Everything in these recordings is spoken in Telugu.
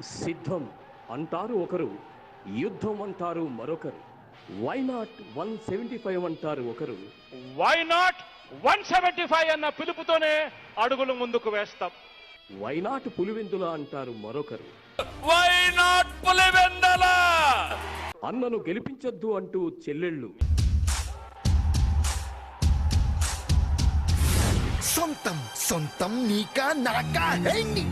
సిద్ధం అంటారు ఒకరు, యుద్ధం అంటారు మరొకరు. వై నాట్ 175 అంటారు ఒకరు. వై నాట్ 175 అన్న పిలుపుతోనే అడుగులు ముందుకు వేస్తాం. వై నాట్ పులివెందుల అంటారు మరొకరు. వై నాట్ పులివెందుల అన్నను గెలిపించొద్దు అంటూ చెల్లెళ్ళు. సొంతం సొంతం నీకా నాకా హేండి.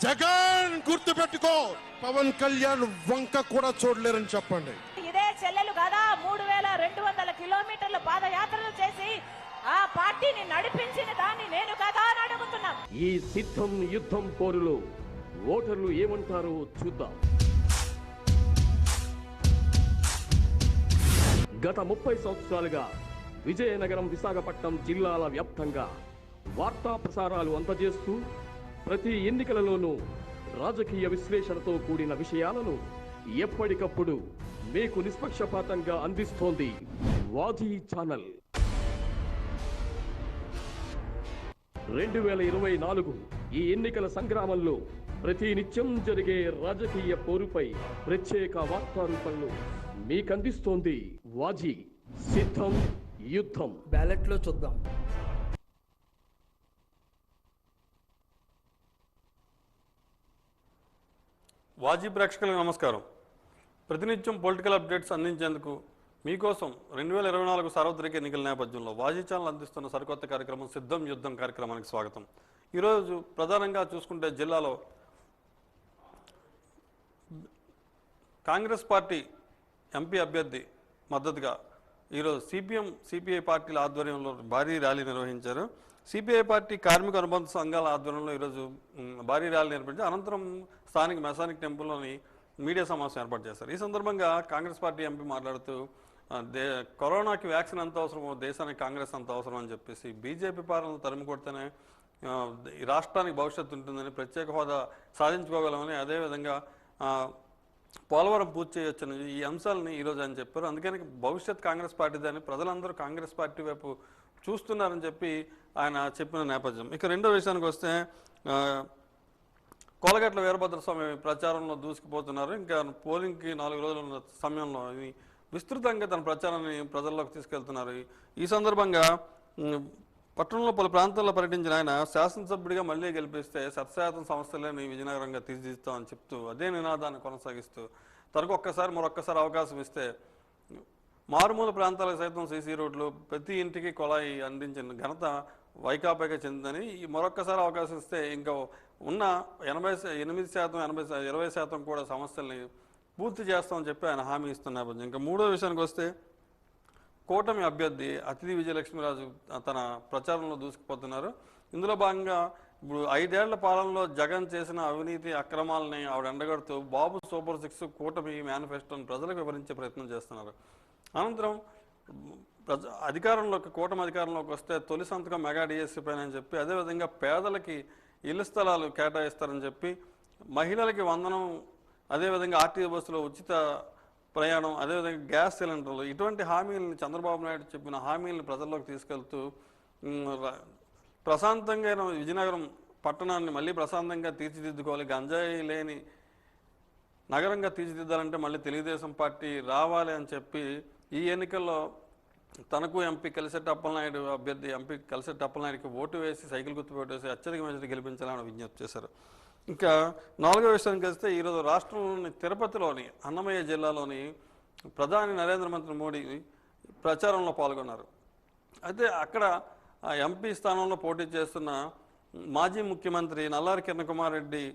జగన్ గుర్తు పెట్టుకో, పవన్ కళ్యాణ్ వంక కూడా చూడలేరని చెప్పండి. ఇదే చెల్లెలు కదా 3200 కిలోమీటర్ల పాదయాత్రలు చేసి ఆ పార్టీని నడిపించిన దాన్ని నేను కదా అని అడుగుతున్నా. ఈ సిద్ధం యుద్ధం పోరులో ఓటర్లు ఏమంటారో చూద్దాం. గత 30 సంవత్సరాలుగా విజయనగరం, విశాఖపట్నం జిల్లాల వ్యాప్తంగా వార్తా ప్రసారాలు అందజేస్తూ ప్రతి ఎన్నికలలోనూ రాజకీయ విశ్లేషణతో కూడిన విషయాలను ఎప్పటికప్పుడు మీకు నిష్పక్షపాతంగా అందిస్తోంది వాజీ ఛానల్. 2024 ఈ ఎన్నికల సంగ్రామంలో ప్రతి నిత్యం జరిగే రాజకీయ పోరుపై ప్రత్యేక వార్తా రూపంలో మీకందిస్తోంది వాజీ. సిద్ధం యుద్ధం. బ్యాలెట్ లో చూద్దాం. వాజీ ప్రేక్షకులకు నమస్కారం. ప్రతినిత్యం పొలిటికల్ అప్డేట్స్ అందించేందుకు మీకోసం 2024 సార్వత్రిక ఎన్నికల నేపథ్యంలో వాజీ ఛానల్ అందిస్తున్న సరికొత్త కార్యక్రమం సిద్ధం యుద్ధం కార్యక్రమానికి స్వాగతం. ఈరోజు ప్రధానంగా చూసుకుంటే జిల్లాలో కాంగ్రెస్ పార్టీ ఎంపీ అభ్యర్థి మద్దతుగా ఈరోజు సిపిఐ పార్టీల ఆధ్వర్యంలో భారీ ర్యాలీ నిర్వహించారు. సిపిఐ పార్టీ కార్మిక అనుబంధ సంఘాల ఆధ్వర్యంలో ఈరోజు భారీ ర్యాలీ నిర్వహించి అనంతరం స్థానిక మెసానిక్ టెంపుల్లోని మీడియా సమావేశం ఏర్పాటు చేశారు. ఈ సందర్భంగా కాంగ్రెస్ పార్టీ ఎంపీ మాట్లాడుతూ కరోనాకి వ్యాక్సిన్ ఎంత అవసరమో దేశానికి కాంగ్రెస్ అంత అవసరం అని చెప్పేసి బీజేపీ పాలనను తరిమి కొడితేనే ఈ రాష్ట్రానికి భవిష్యత్తు ఉంటుందని, ప్రత్యేక హోదా సాధించుకోగలమని, అదేవిధంగా పోలవరం పూర్తి చేయొచ్చని ఈ అంశాలని ఈరోజు ఆయన చెప్పారు. అందుకని భవిష్యత్ కాంగ్రెస్ పార్టీదని ప్రజలందరూ కాంగ్రెస్ పార్టీ వైపు చూస్తున్నారని చెప్పి ఆయన చెప్పిన నేపథ్యం. ఇక రెండో విషయానికి వస్తే కోలగట్ల వీరభద్రస్వామి ప్రచారంలో దూసుకుపోతున్నారు. ఇంకా పోలింగ్కి 4 రోజులు ఉన్న సమయంలో విస్తృతంగా తన ప్రచారాన్ని ప్రజల్లోకి తీసుకెళ్తున్నారు. ఈ సందర్భంగా పట్టణంలో పలు ప్రాంతాల్లో పర్యటించిన ఆయన శాసనసభ్యుడిగా మళ్లీ గెలిపిస్తే 100% సంస్థలని విజయనగరంగా తీర్చిదిద్దామని చెప్తూ అదే నినాదాన్ని కొనసాగిస్తూ తనకు మరొక్కసారి అవకాశం ఇస్తే మారుమూల ప్రాంతాలకు సైతం సీసీ రోడ్లు, ప్రతి ఇంటికి కొలాయి అందించిన ఘనత వైకాపాకే చెందిందని, ఈ మరొక్కసారి అవకాశం ఇస్తే ఇంకా ఉన్న 88%, 20% కూడా సమస్యల్ని పూర్తి చేస్తామని చెప్పి ఆయన హామీ ఇస్తున్న నేపథ్యం. ఇంకా మూడో విషయానికి వస్తే కూటమి అభ్యర్థి అతిథి విజయలక్ష్మీరాజు తన ప్రచారంలో దూసుకుపోతున్నారు. ఇందులో భాగంగా ఇప్పుడు 5 ఏళ్ల పాలనలో జగన్ చేసిన అవినీతి అక్రమాలని ఆవిడ ఎండగడుతూ బాబు సూపర్ 6 కూటమి మేనిఫెస్టోని ప్రజలకు వివరించే ప్రయత్నం చేస్తున్నారు. అనంతరం కూటమి అధికారంలోకి వస్తే తొలి సంతకం మెగా డిఎస్సీ పైన అని చెప్పి, అదేవిధంగా పేదలకి ఇళ్ల స్థలాలు కేటాయిస్తారని చెప్పి, మహిళలకి వందనం, అదేవిధంగా ఆర్టీసీ బస్సులో ఉచిత ప్రయాణం, అదేవిధంగా గ్యాస్ సిలిండర్లు, ఇటువంటి హామీలను చంద్రబాబు నాయుడు చెప్పిన హామీలను ప్రజల్లోకి తీసుకెళ్తూ ప్రశాంతంగా విజయనగరం పట్టణాన్ని మళ్ళీ ప్రశాంతంగా తీర్చిదిద్దుకోవాలి, గంజాయి లేని నగరంగా తీర్చిదిద్దాలంటే మళ్ళీ తెలుగుదేశం పార్టీ రావాలి అని చెప్పి ఈ ఎన్నికల్లో తనకు ఎంపీ కలిసెట్టి అప్పలనాయుడు అభ్యర్థి ఎంపీ కలిసెట్టి అప్పలనాయుడికి ఓటు వేసి సైకిల్ గుర్తు వేసి అత్యధిక మెజారిటీ గెలిపించాలని విజ్ఞప్తి చేశారు. ఇంకా 4వ విషయానికి వస్తే ఈరోజు రాష్ట్రంలోని తిరుపతిలోని అన్నమయ్య జిల్లాలోని ప్రధాని నరేంద్ర మోడీ ప్రచారంలో పాల్గొన్నారు. అయితే అక్కడ ఎంపీ స్థానంలో పోటీ చేస్తున్న మాజీ ముఖ్యమంత్రి నల్లారి కిరణ్ కుమార్ రెడ్డి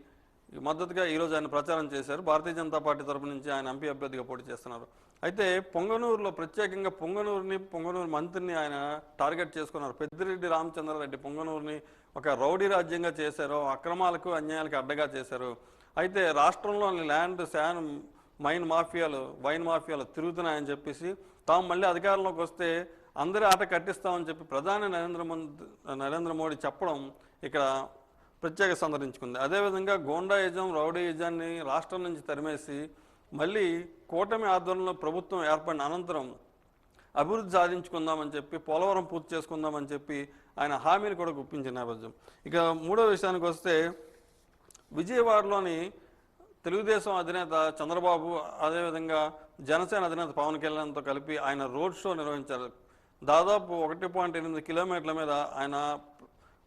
మద్దతుగా ఈరోజు ఆయన ప్రచారం చేశారు. భారతీయ జనతా పార్టీ తరపు నుంచి ఆయన ఎంపీ అభ్యర్థిగా పోటీ చేస్తున్నారు. అయితే పొంగనూరులో ప్రత్యేకంగా పొంగనూరు మంత్రిని ఆయన టార్గెట్ చేసుకున్నారు. పెద్దిరెడ్డి రామచంద్రారెడ్డి పొంగనూరుని ఒక రౌడీ రాజ్యంగా చేశారు, అక్రమాలకు అన్యాయాలకు అడ్డగా చేశారు. అయితే రాష్ట్రంలోని ల్యాండ్, శాన్, వైన్ మాఫియాలు తిరుగుతున్నాయని చెప్పేసి తాము మళ్ళీ అధికారంలోకి వస్తే అందరి ఆట కట్టిస్తామని చెప్పి ప్రధాని నరేంద్ర మోడీ చెప్పడం ఇక్కడ ప్రత్యేక సందర్శించుకుంది. అదేవిధంగా గోండాయిజం, రౌడీయిజాన్ని రాష్ట్రం నుంచి తరిమేసి మళ్ళీ కూటమి ఆధ్వర్యంలో ప్రభుత్వం ఏర్పడిన అనంతరం అభివృద్ధి సాధించుకుందామని చెప్పి, పోలవరం పూర్తి చేసుకుందామని చెప్పి ఆయన హామీని కూడా గుప్పించిన నేపథ్యం. ఇక మూడో విషయానికి వస్తే విజయవాడలోని తెలుగుదేశం అధినేత చంద్రబాబు అదేవిధంగా జనసేన అధినేత పవన్ కళ్యాణ్తో కలిపి ఆయన రోడ్ షో నిర్వహించారు. దాదాపు 1.8 కిలోమీటర్ల మీద ఆయన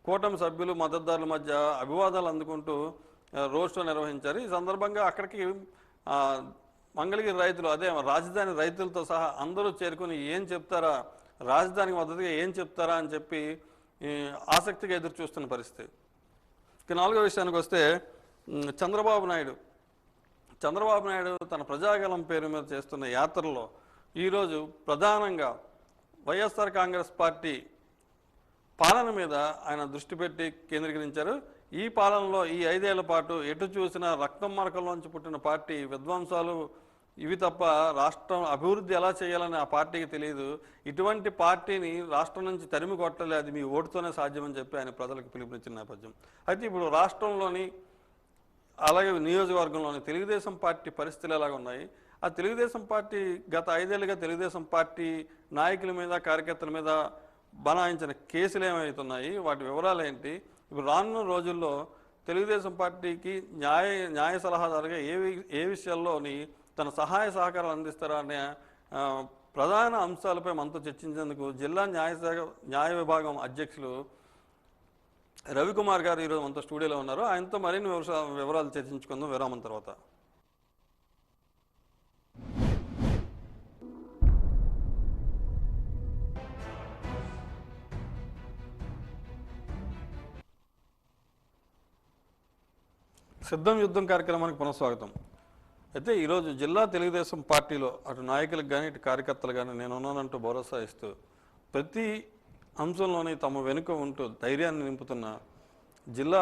కూటమి సభ్యులు మద్దతుదారుల మధ్య అభివాదాలు అందుకుంటూ రోడ్ షో నిర్వహించారు. ఈ సందర్భంగా అక్కడికి మంగళగిరి రైతులు, అదే రాజధాని రైతులతో సహా అందరూ చేరుకుని ఏం చెప్తారా, రాజధానికి మద్దతుగా ఏం చెప్తారా అని చెప్పి ఆసక్తిగా ఎదురు చూస్తున్న పరిస్థితి. ఇక 4వ విషయానికి వస్తే చంద్రబాబు నాయుడు తన ప్రజాగలం పేరు మీద చేస్తున్న యాత్రలో ఈరోజు ప్రధానంగా వైఎస్ఆర్ కాంగ్రెస్ పార్టీ పాలన మీద ఆయన దృష్టి పెట్టి కేంద్రీకరించారు. ఈ పాలనలో ఈ 5 ఏళ్ల పాటు ఎటు చూసినా రక్తం మరకల్లోంచి పుట్టిన పార్టీ, విధ్వంసాలు ఇవి తప్ప రాష్ట్రం అభివృద్ధి ఎలా చేయాలని ఆ పార్టీకి తెలియదు. ఇటువంటి పార్టీని రాష్ట్రం నుంచి తరిమి కొట్టలే, అది మీ ఓటుతోనే సాధ్యమని చెప్పి ఆయన ప్రజలకు పిలుపునిచ్చిన నేపథ్యం. అయితే ఇప్పుడు రాష్ట్రంలోని అలాగే నియోజకవర్గంలోని తెలుగుదేశం పార్టీ పరిస్థితులు ఎలాగ ఉన్నాయి? ఆ తెలుగుదేశం పార్టీ గత 5 ఏళ్ళుగా తెలుగుదేశం పార్టీ నాయకుల మీద, కార్యకర్తల మీద బనాయించిన కేసులు ఏమవుతున్నాయి, వాటి వివరాలు ఏంటి? ఇప్పుడు రానున్న రోజుల్లో తెలుగుదేశం పార్టీకి న్యాయ సలహాదారుగా ఏ విషయాల్లోని తన సహాయ సహకారాలు అందిస్తారా అనే ప్రధాన అంశాలపై మనతో చర్చించేందుకు జిల్లా న్యాయ విభాగం అధ్యక్షులు రవికుమార్ గారు ఈరోజు మనతో స్టూడియోలో ఉన్నారు. ఆయనతో మరిన్ని వివరాలు చర్చించుకుందాం విరామం తర్వాత. సిద్ధం యుద్ధం కార్యక్రమానికి పునఃస్వాగతం. అయితే ఈరోజు జిల్లా తెలుగుదేశం పార్టీలో అటు నాయకులకు కానీ ఇటు కార్యకర్తలు కానీ నేనున్నానంటూ భరోసా ఇస్తూ ప్రతి అంశంలోనే తమ వెనుక ఉంటూ ధైర్యాన్ని నింపుతున్న జిల్లా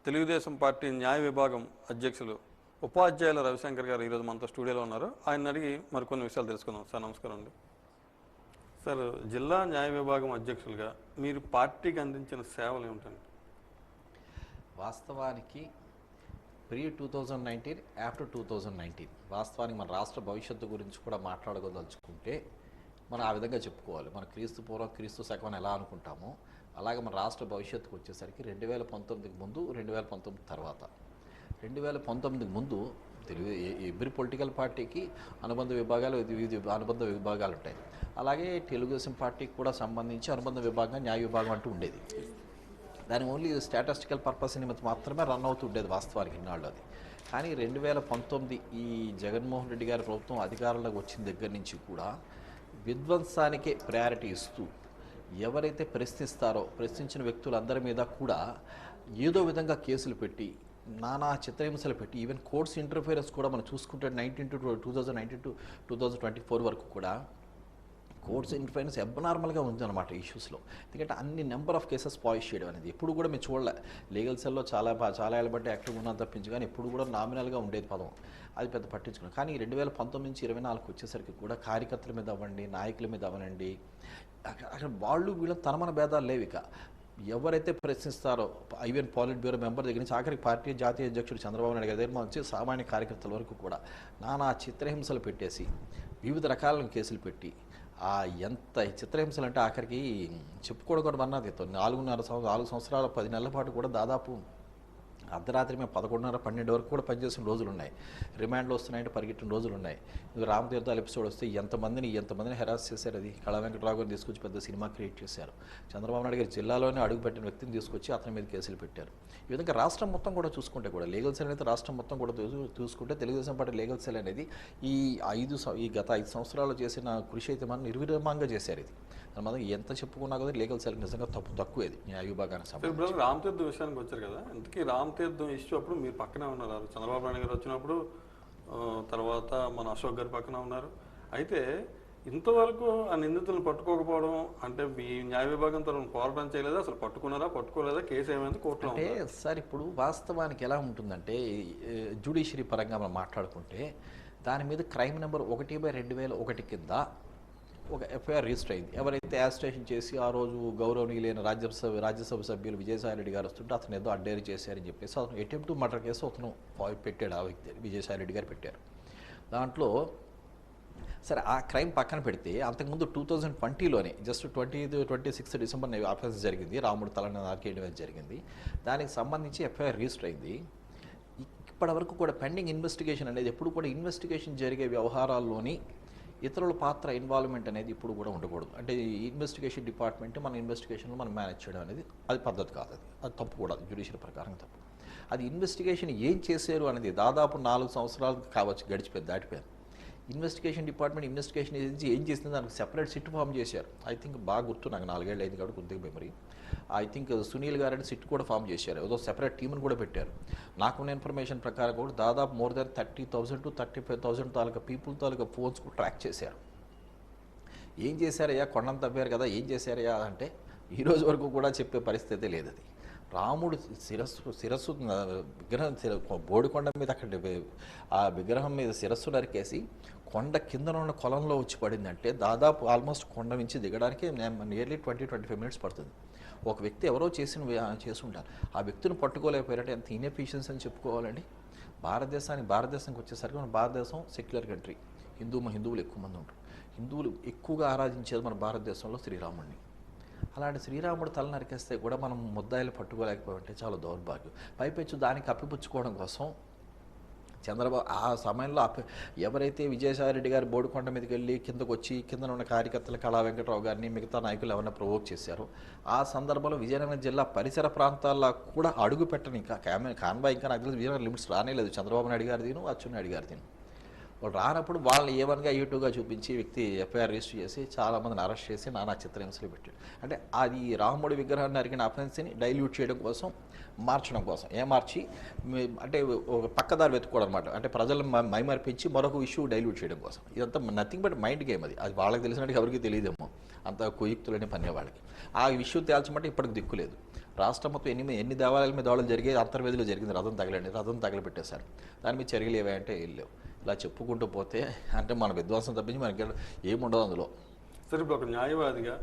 తెలుగుదేశం పార్టీ న్యాయ విభాగం అధ్యక్షులు ఉపాధ్యాయుల రవిశంకర్ గారు ఈరోజు మనతో స్టూడియోలో ఉన్నారు. ఆయన అడిగి మరికొన్ని విషయాలు తెలుసుకుందాం. సార్ నమస్కారం అండి. సార్, జిల్లా న్యాయ విభాగం అధ్యక్షులుగా మీరు పార్టీకి అందించిన సేవలు ఏమిటండి? వాస్తవానికి ప్రీ 2019, ఆఫ్టర్ 2019 వాస్తవానికి మన రాష్ట్ర భవిష్యత్తు గురించి కూడా మాట్లాడుకోదలుచుకుంటే మనం ఆ విధంగా చెప్పుకోవాలి. మన క్రీస్తు పూర్వం క్రీస్తు శకం ఎలా అనుకుంటామో అలాగే మన రాష్ట్ర భవిష్యత్తుకు వచ్చేసరికి 2019కి ముందు, 2019 తర్వాత. 2019కి ముందు ఎవ్రీ పొలిటికల్ పార్టీకి అనుబంధ విభాగాలు, అనుబంధ విభాగాలు ఉంటాయి. అలాగే తెలుగుదేశం పార్టీకి కూడా సంబంధించి అనుబంధ విభాగం, న్యాయ విభాగం అంటూ ఉండేది. దాని ఓన్లీ స్టాటిస్టికల్ పర్పస్ నిమిత్తం మాత్రమే రన్ అవుతూ ఉండేది వాస్తవానికి ఇన్నాళ్ళు అది. కానీ 2019 ఈ జగన్మోహన్ రెడ్డి గారి ప్రభుత్వం అధికారంలోకి వచ్చిన దగ్గర నుంచి కూడా విధ్వంసానికే ప్రయారిటీ ఇస్తూ ఎవరైతే ప్రశ్నించిన వ్యక్తులందరి మీద కూడా ఏదో విధంగా కేసులు పెట్టి నానా చిత్రహింసలు పెట్టి ఈవెన్ కోర్ట్స్ ఇంటర్ఫియరెన్స్ కూడా మనం చూసుకుంటే 2019 to 2024 వరకు కూడా కోర్ట్స్ ఇంటర్ఫియరెన్స్ అబ్నార్మల్గా ఉందన్నమాట ఇష్యూస్లో. ఎందుకంటే అన్ని నెంబర్ ఆఫ్ కేసెస్ పాయిష్ చేయడం అనేది ఎప్పుడు కూడా మేము చూడలే. లీగల్ సెల్లో చాలా ఏళ్ళ బట్టి యాక్టివ్గా ఉన్నాను తప్పించి కానీ ఎప్పుడు కూడా నామినల్గా ఉండేది పదం, అది పెద్ద పట్టించుకున్నాం. కానీ 2019 నుంచి 2024 వచ్చేసరికి కూడా కార్యకర్తల మీద అవ్వండి, నాయకుల మీద అవ్వనండి, అక్కడ వాళ్ళు వీళ్ళు తనమన భేదాలు లేవు. ఇక ఎవరైతే ప్రశ్నిస్తారో ఈవెన్ పాలిట్ బ్యూరో మెంబర్ దగ్గర నుంచి ఆఖరికి పార్టీ జాతీయ అధ్యక్షుడు చంద్రబాబు నాయుడు గారి దగ్గర నుంచి సామాన్య కార్యకర్తల వరకు కూడా నానా చిత్రహింసలు పెట్టేసి వివిధ రకాల కేసులు పెట్టి ఎంత చిత్రహింసలు అంటే ఆఖరికి చెప్పుకోవడం కూడా అన్నది 4 సంవత్సరాల 10 నెలల పాటు కూడా దాదాపు అర్ధరాత్రి మేము 11:30-12 వరకు కూడా పనిచేసిన రోజులు ఉన్నాయి. రిమాండ్లు వస్తున్నాయంటే పరిగెట్టిన రోజులు ఉన్నాయి. రామతీర్థాల ఎపిసోడ్ వస్తే ఎంతమందిని హెరాస్ చేశారు. అది కళా వెంకటరావు గారిని తీసుకొచ్చి పెద్ద సినిమా క్రియేట్ చేశారు. చంద్రబాబు నాయుడు గారి జిల్లాలోనే అడుగుపెట్టిన వ్యక్తిని తీసుకొచ్చి అతని మీద కేసులు పెట్టారు. ఈ విధంగా రాష్ట్రం మొత్తం కూడా చూసుకుంటే కూడా లీగల్ సెల్ అనేది రాష్ట్రం మొత్తం కూడా చూసుకుంటే తెలుగుదేశం పార్టీ లీగల్ సెల్ అనేది ఈ గత 5 సంవత్సరాలు చేసిన కృషి అయితే మనం నిర్విరామంగా చేశారు. ఇది మనం ఎంత చెప్పుకున్నా కదా లీగల్ సెల్ నిజంగా తక్కువేది న్యాయ విభాగానికి సంబంధించి. రామతీర్థం విషయానికి వచ్చారు కదా, ఇంతకీ రామతీర్థం ఇష్యూ అప్పుడు మీరు పక్కనే ఉన్నారు. చంద్రబాబు నాయుడు గారు వచ్చినప్పుడు తర్వాత మన అశోక్ గారు పక్కన ఉన్నారు. అయితే ఇంతవరకు ఆ నిందితులను పట్టుకోకపోవడం అంటే మీ న్యాయ విభాగం తరఫున పోరాటం చేయలేదా? అసలు పట్టుకోలేదా? కేసు ఏమైంది కోర్టులో? అంటే సార్ ఇప్పుడు వాస్తవానికి ఎలా ఉంటుందంటే జ్యుడిషియరీ పరంగా మనం మాట్లాడుకుంటే దాని మీద క్రైమ్ నెంబర్ 1/2001 కింద ఒక ఎఫ్ఐఆర్ రిజిస్టర్ అయింది. ఎవరైతే యాజిటేషన్ చేసి ఆ రోజు గౌరవనీయులైన రాజ్యసభ సభ్యులు విజయసాయిరెడ్డి గారు వస్తుంటే అతను ఏదో అడ్డేరీ చేశారని చెప్పేసి అతను అటెంప్ట్ మర్డర్ కేసు అతను పెట్టాడు. ఆ వ్యక్తి విజయసాయిరెడ్డి గారు పెట్టారు. దాంట్లో సరే ఆ క్రైమ్ పక్కన పెడితే అంతకుముందు 2020లోనే జస్ట్ 26 డిసెంబర్ ఆఫెన్స్ జరిగింది. రాముడు తలని నాకేయడం జరిగింది. దానికి సంబంధించి ఎఫ్ఐఆర్ రిజిస్టర్ అయింది. ఇప్పటి వరకు కూడా పెండింగ్ ఇన్వెస్టిగేషన్ అనేది ఎప్పుడు కూడా ఇన్వెస్టిగేషన్ జరిగే వ్యవహారాల్లోని ఇతరుల పాత్ర ఇన్వాల్వ్మెంట్ అనేది ఇప్పుడు కూడా ఉండకూడదు. అంటే ఈ ఇన్వెస్టిగేషన్ డిపార్ట్మెంట్ మన ఇన్వెస్టిగేషన్లో మనం మేనేజ్ చేయడం అనేది అది పద్ధతి కాదు, అది తప్పు కూడా, జ్యుడిషియల్ ప్రకారం తప్పు. అది ఇన్వెస్టిగేషన్ ఏం చేశారు అనేది దాదాపు 4 సంవత్సరాలు కావచ్చు గడిచిపోయింది, దాటిపోయింది. ఇన్వెస్టిగేషన్ డిపార్ట్మెంట్ ఇన్వెస్టిగేషన్ ఏజెన్సీ ఏం చేసింది, దానికి సెపరేట్ సిట్ ఫామ్ చేశారు. ఐ థింక్ బాగా గుర్తు, నాకు 4 ఏళ్ళు అయింది కాబట్టి కొద్దిగా మెమరీ. ఐ థింక్ సునీల్ గారు సిట్ కూడా ఫామ్ చేశారు, ఏదో సెపరేట్ టీమ్ని కూడా పెట్టారు. నాకున్న ఇన్ఫర్మేషన్ ప్రకారం కూడా దాదాపు more than 30,000 to 35,000 taluka people taluka phones track చేశారు. ఏం చేశారయ్యా, కొండను తవ్వారు కదా, ఏం చేశారయ్యా అంటే ఈరోజు వరకు కూడా చెప్పే పరిస్థితి లేదు. అది రాముడు శిరస్సు విగ్రహం బోడికొండ మీద అక్కడ ఆ విగ్రహం మీద శిరస్సు నరికేసి కొండ కింద ఉన్న కొలంలో వచ్చి పడిందంటే దాదాపు ఆల్మోస్ట్ కొండ నుంచి దిగడానికి నియర్లీ 20-25 మినిట్స్ పడుతుంది. ఒక వ్యక్తి ఎవరో చేసి ఉంటారు, ఆ వ్యక్తిని పట్టుకోలేకపోయారంటే ఎంత ఇన్ఎఫిషియన్సీ అని చెప్పుకోవాలండి. భారతదేశానికి వచ్చేసరికి మన భారతదేశం సెక్యులర్ కంట్రీ, హిందువులు ఎక్కువ మంది ఉంటారు. హిందువులు ఎక్కువగా ఆరాధించేది మన భారతదేశంలో శ్రీరాముడిని. అలాంటి శ్రీరాముడు తల నరికేస్తే కూడా మనం ముద్దాయిలు పట్టుకోలేకపోయింటే చాలా దౌర్భాగ్యం. పైపెచ్చు దానికి అప్పిపుచ్చుకోవడం కోసం చంద్రబాబు ఆ సమయంలో ఎవరైతే విజయసాయిరెడ్డి గారు బోడికొండ మీదకి వెళ్ళి కిందకు వచ్చి కింద ఉన్న కార్యకర్తలు కళా వెంకటరావు గారిని మిగతా నాయకులు ఎవరైనా ప్రవోక్ చేశారో ఆ సందర్భంలో విజయనగరం జిల్లా పరిసర ప్రాంతాల్లో కూడా అడుగు పెట్టని ఇంకా కాన్వాయ్ ఇంకా నాకు తెలిసి విజయనగరం లిమిట్స్ రానేలేదు. చంద్రబాబు నాయుడు గారిదిను అచ్చెన్నాయుడు గారిదిను వాళ్ళు రానప్పుడు వాళ్ళని ఏవన్గా యూట్యూబ్గా చూపించి వ్యక్తి ఎఫ్ఐఆర్ రిజిస్టర్ చేసి చాలామందిని అరెస్ట్ చేసి నానా చిత్రహింసలు పెట్టాడు. అంటే అది రాముడి విగ్రహాన్ని నరికిన అఫెన్స్ని డైల్యూట్ చేయడం కోసం, మార్చడం కోసం మార్చి అంటే ఒక పక్కదారి వెతుక్కోవడం అనమాట. అంటే ప్రజలు మైమర్పించి మరొక ఇష్యూ డైల్యూట్ చేయడం కోసం. ఇదంతా నథింగ్ బట్ మైండ్ గేమ్. అది వాళ్ళకి తెలిసినట్టు ఎవరికి తెలియదేమో, అంత కుయుక్తులని పనే వాళ్ళకి. ఆ ఇష్యూ తేల్చమంటే ఇప్పటికి దిక్కులేదు. రాష్ట్రం మొత్తం ఎన్ని దేవాలయాల మీద దాడులు జరిగాయి, అంతర్వేదిలో జరిగింది, రథం తగలబెట్టేశారు. దాని మీద చర్యలు ఏవంటే వెళ్ళలేవు. ఇలా చెప్పుకుంటూ పోతే అంటే మన విధ్వంసం తప్పించి మనకి ఏముండదు అందులో. సరే, ఇప్పుడు ఒక న్యాయవాదిగా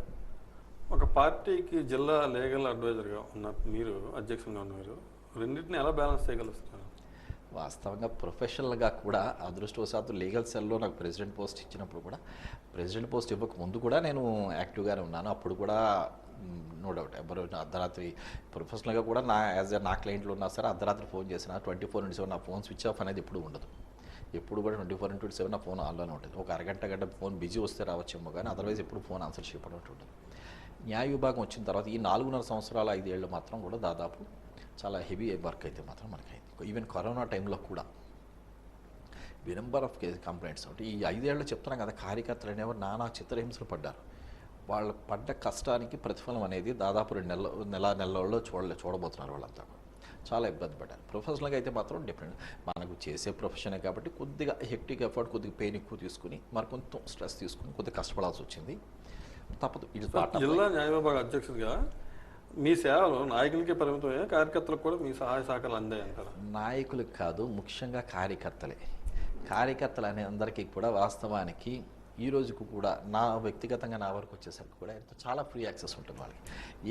ఒక పార్టీకి జిల్లా లీగల్ అడ్వైజర్గా ఉన్న మీరు, అధ్యక్షులుగా ఉన్న మీరు, రెండింటిని ఎలా బ్యాలెన్స్ చేయగలుగుతున్నారు? వాస్తవంగా ప్రొఫెషనల్గా కూడా అదృష్టవశాత్తు లీగల్ సెల్లో నాకు ప్రెసిడెంట్ పోస్ట్ ఇచ్చినప్పుడు కూడా, ప్రెసిడెంట్ పోస్ట్ ఇవ్వక ముందు కూడా నేను యాక్టివ్గానే ఉన్నాను. అప్పుడు కూడా నో డౌట్ ఎవరు అర్ధరాత్రి ప్రొఫెషనల్గా కూడా నా క్లయింట్లు ఉన్నా సరే అర్ధరాత్రి ఫోన్ చేసిన 24/7 నా ఫోన్ స్విచ్ ఆఫ్ అనేది ఎప్పుడు ఉండదు. ఎప్పుడు కూడా 24/7 నా ఫోన్ ఆన్లోనే ఉంటుంది. ఒక గంట ఫోన్ బిజీ వస్తే రావచ్చేమో కానీ అదర్వైజ్ ఎప్పుడు ఫోన్ ఆన్సర్ చేయడం ఉంటుంది. న్యాయ విభాగం వచ్చిన తర్వాత ఈ 4.5 సంవత్సరాల 5 ఏళ్ళు మాత్రం కూడా దాదాపు చాలా హెవీ వర్క్ అయితే మాత్రం మనకైంది. ఈవెన్ కరోనా టైంలో కూడా నెంబర్ ఆఫ్ కంప్లైంట్స్ అంటే ఈ 5 ఏళ్ళు చెప్తున్నాం కదా, కార్యకర్తలు అనేవారు నానా చిత్రహింసలు పడ్డారు. వాళ్ళు పడ్డ కష్టానికి ప్రతిఫలం అనేది దాదాపు 2 నెలల్లో చూడబోతున్నారు. వాళ్ళంతా చాలా ఇబ్బంది పడ్డారు. ప్రొఫెషనల్గా అయితే మాత్రం డిఫరెంట్. మనకు చేసే ప్రొఫెషనే కాబట్టి కొద్దిగా హెక్టిక్ ఎఫర్ట్, కొద్దిగా పెయిన్ ఎక్కువ తీసుకుని మరి కొంచెం స్ట్రెస్ తీసుకుని కొద్దిగా కష్టపడాల్సి వచ్చింది. తప్పదు. జిల్లా న్యాయ విభాగ అధ్యక్షుడిగా మీ సేవలు నాయకులకే పరిమితమయ్యా, కార్యకర్తలకు కూడా మీ సహాయ సహకారాలు అందాయంటారా? నాయకులకు కాదు, ముఖ్యంగా కార్యకర్తలే. కార్యకర్తలు అనే అందరికీ కూడా వాస్తవానికి ఈ రోజుకు కూడా నా వ్యక్తిగతంగా నా వరకు వచ్చేసరికి కూడా చాలా ఫ్రీ యాక్సెస్ ఉంటుంది వాళ్ళకి.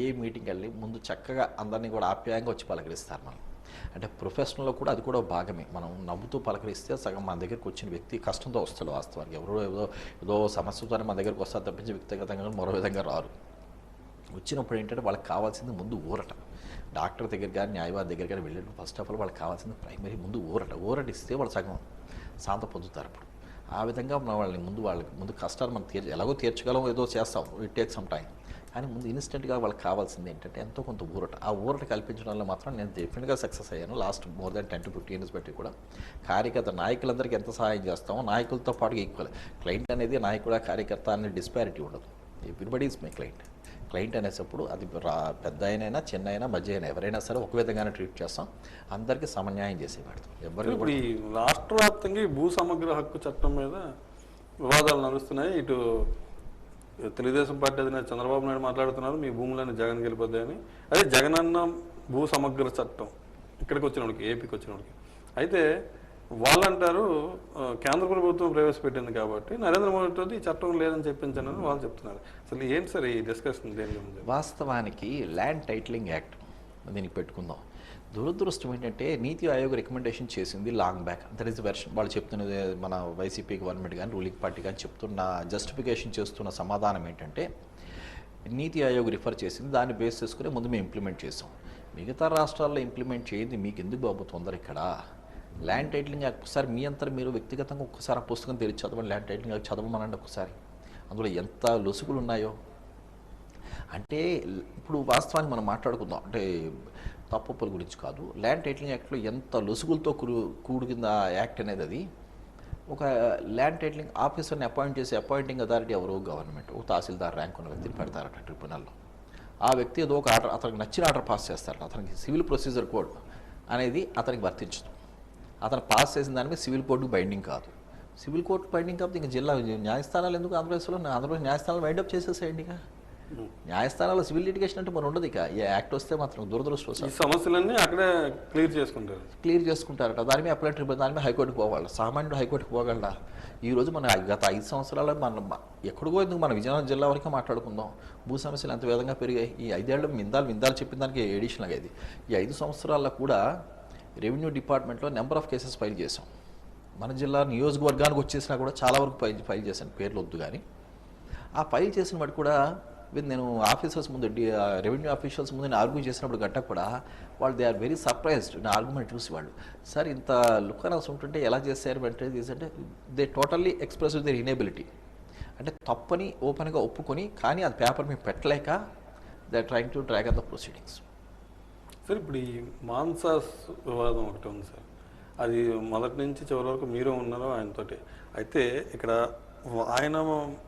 ఏ మీటింగ్కి వెళ్ళి ముందు చక్కగా అందరినీ కూడా ఆప్యాయంగా వచ్చి పలకరిస్తారు. మనం అంటే ప్రొఫెషనల్లో కూడా అది కూడా భాగమే. మనం నవ్వుతూ పలకరిస్తే సగం మన దగ్గరికి వచ్చిన వ్యక్తి కష్టంతో వస్తాడు. వాస్తవానికి ఎవరో ఏదో సమస్యతోనే మన దగ్గరికి వస్తారు తప్పించి వ్యక్తిగతంగా మరో విధంగా రారు. వచ్చినప్పుడు ఏంటంటే వాళ్ళకి కావాల్సింది ముందు ఊరట. డాక్టర్ దగ్గర కానీ న్యాయవాది దగ్గర కానీ వెళ్ళినప్పుడు ఫస్ట్ ఆఫ్ ఆల్ వాళ్ళకి కావాల్సింది ప్రైమరీ ముందు ఊరట ఇస్తే వాళ్ళు సగం శాంత పొందుతారు. అప్పుడు ఆ విధంగా మనం వాళ్ళకి ముందు కష్టాలు మనం ఎలాగో తీర్చగలం, ఏదో చేస్తాం, ఇట్ టేక్ సమ్ టైం. కానీ ముందు ఇన్స్టెంట్గా వాళ్ళకి కావాల్సింది ఏంటంటే ఎంతో కొంత ఊరట. ఆ ఊరట కల్పించడంలో మాత్రం నేను డెఫినెట్గా సక్సెస్ అయ్యాను. Last more than 10 to 15 years బట్టి కూడా కార్యకర్త నాయకులందరికీ ఎంత సహాయం చేస్తామో నాయకులతో పాటు ఈక్వల్. క్లయింట్ అనేది నాయకుడు కార్యకర్త అనే డిస్పారిటీ ఉండదు. ఎవ్రీబడి ఈజ్ మై క్లయింట్ అనేటప్పుడు అది పెద్ద అయినా చిన్న అయినా మధ్య అయినా ఎవరైనా సరే ఒక విధంగానే ట్రీట్ చేస్తాం. అందరికీ సమన్యాయం చేసేవాడు. ఇప్పుడు ఈ రాష్ట్ర వ్యాప్తంగా భూ సమగ్ర హక్కు చట్టం మీద వివాదాలు నడుస్తున్నాయి. ఇటు తెలుగుదేశం పార్టీ అధినేత చంద్రబాబు నాయుడు మాట్లాడుతున్నారు, మీ భూములన్నీ జగన్ గెలిపోద్దాయని. అదే జగనన్న భూ సమగ్ర చట్టం ఇక్కడికి వచ్చినోడికి, ఏపీకి వచ్చినోడికి అయితే వాళ్ళంటారు కేంద్ర ప్రభుత్వం ప్రవేశపెట్టింది కాబట్టి నరేంద్ర మోడీ ఈ చట్టం లేదని చెప్పించానని వాళ్ళు చెప్తున్నారు. అసలు ఏంటి సార్ ఈ డిస్కషన్? దేని గురించి? వాస్తవానికి ల్యాండ్ టైటిలింగ్ యాక్ట్ దీనికి పెట్టుకుందాం. దురదృష్టం ఏంటంటే నీతి ఆయోగ్ రికమెండేషన్ చేసింది long back. That is version. వాళ్ళు చెప్తున్నది మన వైసీపీ గవర్నమెంట్ కానీ రూలింగ్ పార్టీ కానీ చెప్తున్న జస్టిఫికేషన్ చేస్తున్న సమాధానం ఏంటంటే నీతి ఆయోగ్ రిఫర్ చేసింది, దాన్ని బేస్ చేసుకుని ముందు మేము ఇంప్లిమెంట్ చేసాం. మిగతా రాష్ట్రాల్లో ఇంప్లిమెంట్ చేయండి, మీకు ఎందుకు బాబు తొందర ఇక్కడ? ల్యాండ్ టైటిలింగ్ యాక్ట్ ఒకసారి మీ అంతా మీరు వ్యక్తిగతంగా ఒక్కసారి ఆ పుస్తకం తెరిచి చదవండి. ల్యాండ్ టైటిలింగ్ యాక్ట్ చదవమనండి ఒకసారి. అందులో ఎంత లొసుగులు ఉన్నాయో. అంటే ఇప్పుడు వాస్తవానికి మనం మాట్లాడుకుందాం, అంటే తప్పుల గురించి కాదు. ల్యాండ్ టైటిలింగ్ యాక్ట్లో ఎంత లొసుగులతో కూడిన యాక్ట్ అనేది. అది ఒక ల్యాండ్ టైటిలింగ్ ఆఫీసర్ని అపాయింట్ చేసి అపాయింటింగ్ అథారిటీ ఎవరో గవర్నమెంట్ ఒక తహసీల్దార్ ర్యాంక్ ఉన్న వ్యక్తిని పెడతారట ట్రిబ్యునల్లో. ఆ వ్యక్తి ఏదో ఒక ఆర్డర్, అతనికి నచ్చిన ఆర్డర్ పాస్ చేస్తారట. అతనికి సివిల్ ప్రొసీజర్ కోడ్ అనేది అతనికి వర్తించదు. అతను పాస్ చేసిన దాని మీద సివిల్ కోర్టుకు బైండింగ్ కాదు. సివిల్ కోర్టు బైండింగ్ కాకపోతే ఇంకా జిల్లా న్యాయస్థానాలు ఎందుకు? ఆంధ్రప్రదేశ్ న్యాయస్థానాలు వైండప్ చేసేసేయండి. ఇక న్యాయస్థానాల్లో సివిల్ లిటిగేషన్ అంటే మరి ఉండదు. ఇక ఈ యాక్ట్ వస్తే మాత్రం దురదృష్టం. సమస్యలన్నీ అక్కడే క్లియర్ చేసుకుంటారట. దాని మీద అప్లై ట్రిబ్యునల్, దాని మీద హైకోర్టుకు పోవాలి. సామాన్యుడు హైకోర్టుకు పోగలడా? ఈరోజు మన గత 5 సంవత్సరాల్లో మనం ఎక్కడికో ఎందుకు మన విజయనగరం జిల్లా వరకే మాట్లాడుకుందాం. భూ సమస్యలు ఎంత విధంగా పెరిగాయి. ఈ 5 ఏళ్ళు విందాలు చెప్పిన దానికి ఎడిషనల్గా ఇది. ఈ 5 సంవత్సరాల్లో కూడా రెవెన్యూ డిపార్ట్మెంట్లో నెంబర్ ఆఫ్ కేసెస్ ఫైల్ చేసాం. మన జిల్లా నియోజకవర్గానికి వచ్చేసినా కూడా చాలా వరకు ఫైల్ చేశాను, పేర్లు వద్దు కానీ. ఆ ఫైల్ చేసిన వాటి కూడా నేను ఆఫీసర్స్ ముందు, రెవెన్యూ ఆఫీషియల్స్ ముందు నేను ఆర్గ్యూ చేసినప్పుడు గట్ట కూడా వాళ్ళు దే ఆర్ వెరీ సర్ప్రైజ్డ్ నా ఆర్గ్యుమెంట్ చూసి. వాళ్ళు సార్ ఇంత లుకనల్స్ ఉంటుంటే ఎలా చేశారు అంటే they totally express their inability. అంటే తప్పని ఓపెన్గా ఒప్పుకొని, కానీ అది పేపర్ మీద పెట్టలేక they are trying to drag on the proceedings. Sir ఇప్పుడు ఈ మాన్సాస్ వివాదం ఒకటి ఉంది సార్. అది మొదటి నుంచి చివరి వరకు మీరు ఉన్నారో ఆయనతోటి. అయితే ఇక్కడ ఆయన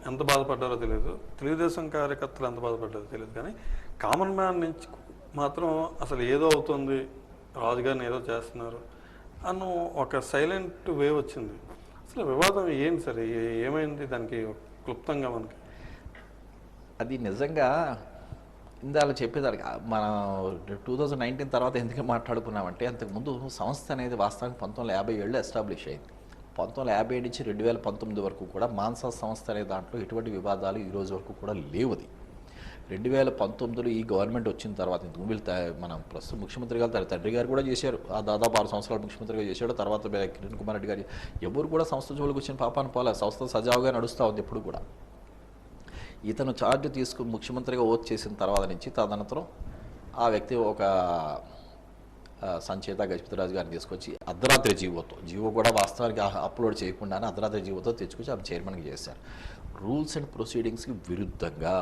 ఎంత బాధపడ్డారో తెలియదు, తెలుగుదేశం కార్యకర్తలు ఎంత బాధపడ్డారో తెలియదు, కానీ కామన్ మ్యాన్ నుంచి మాత్రం అసలు ఏదో అవుతుంది, రాజుగారిని ఏదో చేస్తున్నారు అన్న ఒక సైలెంట్ వేవ్ వచ్చింది. అసలు వివాదం ఏంటి సార్? ఏమైంది దానికి క్లుప్తంగా మనకి? అది నిజంగా ఇందాక చెప్పేదానికి మనం 2019 తర్వాత ఎందుకు మాట్లాడుకున్నామంటే, అంతకుముందు సంస్థ అనేది వాస్తవానికి 1957 ఎస్టాబ్లిష్ అయింది. 1957 నుంచి 2019 వరకు కూడా మాన్సా సంస్థ అనే దాంట్లో ఎటువంటి వివాదాలు ఈ రోజు వరకు కూడా లేవుది. 2019లో ఈ గవర్నమెంట్ వచ్చిన తర్వాత మన ప్రస్తుత ముఖ్యమంత్రి గారు తండ్రి గారు కూడా చేశారు. ఆ దాదాపు 6 సంవత్సరాలు ముఖ్యమంత్రిగా చేశాడు. తర్వాత కిరణ్ కుమార్ రెడ్డి గారు ఎవరు కూడా సంస్థ జోలికి వచ్చిన పాపాన్ని పోలే. సంస్థ సజావుగా నడుస్తూ ఉంది ఎప్పుడు కూడా. ఇతను ఛార్జ్ తీసుకుని ముఖ్యమంత్రిగా ఓత్ చేసిన తర్వాత నుంచి తదనంతరం ఆ వ్యక్తి ఒక సంచేత గజపతిరాజు గారిని తీసుకొచ్చి అర్ధరాత్రి జీవో కూడా వాస్తవానికి అప్లోడ్ చేయకుండానే అర్ధరాత్రి జీవోతో తెచ్చుకొచ్చి ఆమె చైర్మన్గా చేశారు. రూల్స్ అండ్ ప్రొసీడింగ్స్కి విరుద్ధంగా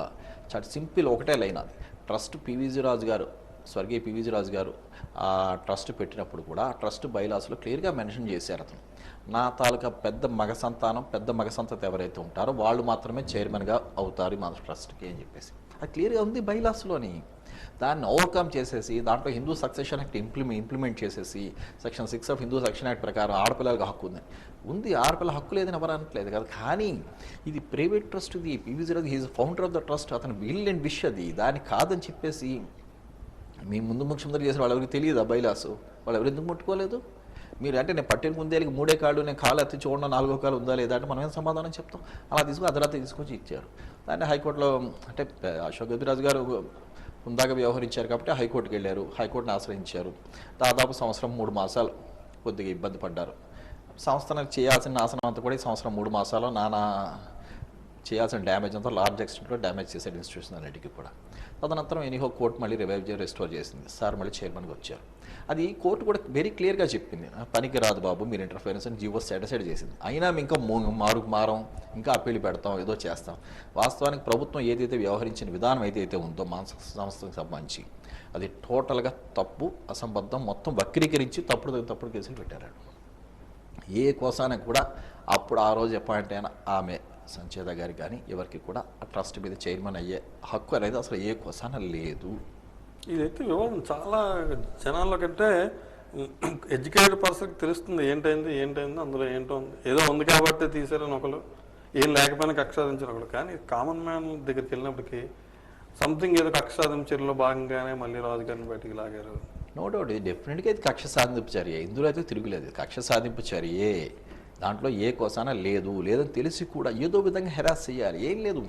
చాలా సింపుల్ ఒకటే లైన్. అది ట్రస్ట్ పివిజి రాజు గారు, స్వర్గీయ పివిజి రాజు గారు ఆ ట్రస్ట్ పెట్టినప్పుడు కూడా ఆ ట్రస్ట్ బైలాస్లో క్లియర్గా మెన్షన్ చేశారు. అతను నా తాలూకా పెద్ద మగ సంతతి ఎవరైతే ఉంటారో వాళ్ళు మాత్రమే చైర్మన్గా అవుతారు మా ట్రస్ట్కి అని చెప్పేసి అది క్లియర్గా ఉంది బైలాస్లోని. దాన్ని ఓవర్కమ్ చేసేసి దాంట్లో హిందూ సక్సెషన్ యాక్ట్ ఇంప్లిమెంట్ చేసేసి section 6 of Hindu succession act ప్రకారం ఆడపిల్లలకు హక్కు ఉంది. ఆడపిల్ల హక్కు లేదని ఎవరు అనట్లేదు కదా. కానీ ఇది ప్రైవేట్ ట్రస్ట్, ఇది PVG Raju he's founder of the trust, అతను విల్ అండ్ విష్ అది. దాన్ని కాదని చెప్పేసి మీ ముందు ముఖ్యమంత్రి చేసిన వాళ్ళు ఎవరికి తెలియదు ఆ బైలాసు, వాళ్ళు ఎవరు ఎందుకు ముట్టుకోలేదు? మీరు అంటే నేను పట్టిన కుందేలకి 3 కాళ్ళు, నేను కాలు ఎత్తి చూడండి 4వ కాలు ఉందా లేదా అంటే మనం ఏం సమాధానం చెప్తాం? అలా అర్ధరాత్రి తీసుకొచ్చి ఇచ్చారు. దాన్ని హైకోర్టులో అంటే అశోక్ గజపతిరాజు గారు ఉందాగా వ్యవహరించారు కాబట్టి హైకోర్టుకి వెళ్ళారు. హైకోర్టుని ఆశ్రయించారు. దాదాపు 1 సంవత్సరం 3 మాసాలు కొద్దిగా ఇబ్బంది పడ్డారు. సంస్థను చేయాల్సిన నాశనం అంతా కూడా ఈ 1 సంవత్సరం 3 మాసాలు చేయాల్సిన డ్యామేజ్ అంతా లార్జ్ ఎక్స్టెంట్లో డ్యామేజ్ చేశారు ఇన్స్టిట్యూషన్ అన్నిటికీ కూడా. తదనంతరం ఎనీహో కోర్టు మళ్ళీ రెస్టోర్ చేసింది. సార్ మళ్ళీ చైర్మన్గా వచ్చారు. అది కోర్టు కూడా వెరీ క్లియర్గా చెప్పింది, పనికి రాదు బాబు మీరు ఇంటర్ఫరెన్స్ అని జీవో సాటిస్ఫైడ్ చేసింది. అయినా ఇంకా మారం ఇంకా అప్పీలు పెడతాం, ఏదో చేస్తాం. వాస్తవానికి ప్రభుత్వం ఏదైతే వ్యవహరించిన విధానం ఏదైతే ఉందో మానసిక సంస్థకు సంబంధించి అది టోటల్గా తప్పు, అసంబద్ధం, మొత్తం వక్రీకరించి తప్పుడు కేసులు పెట్టారు. ఏ కోసానికి కూడా అప్పుడు ఆ రోజు అపాయింట్ అయిన ఆమె సంచేత గారికి కానీ ఎవరికి కూడా ఆ ట్రస్ట్ మీద చైర్మన్ అయ్యే హక్కు అనేది అసలు ఏ కోసాన లేదు. ఇదైతే వివాదం చాలా జనాల్లో కంటే ఎడ్యుకేటెడ్ పర్సన్కి తెలుస్తుంది ఏంటైంది అందులో ఏంటో ఉంది, ఏదో ఉంది కాబట్టి తీసారని ఒకరు, ఏం లేకపోయినా కక్ష సాధించారు ఒకరు. కానీ కామన్ మ్యాన్ దగ్గరికి వెళ్ళినప్పటికీ సంథింగ్ ఏదో కక్ష సాధించడంలో భాగంగానే మళ్ళీ రాజుగారిని బయటికి లాగారు. నో డౌట్ ఇది డెఫినెట్గా ఇది కక్ష సాధింపు చర్య, ఇందులో అయితే తిరుగులేదు. కక్ష సాధింపు చర్యే, దాంట్లో ఏ కోసాన లేదని తెలిసి కూడా ఏదో విధంగా హెరాస్ చేయాలి. ఏం లేదు,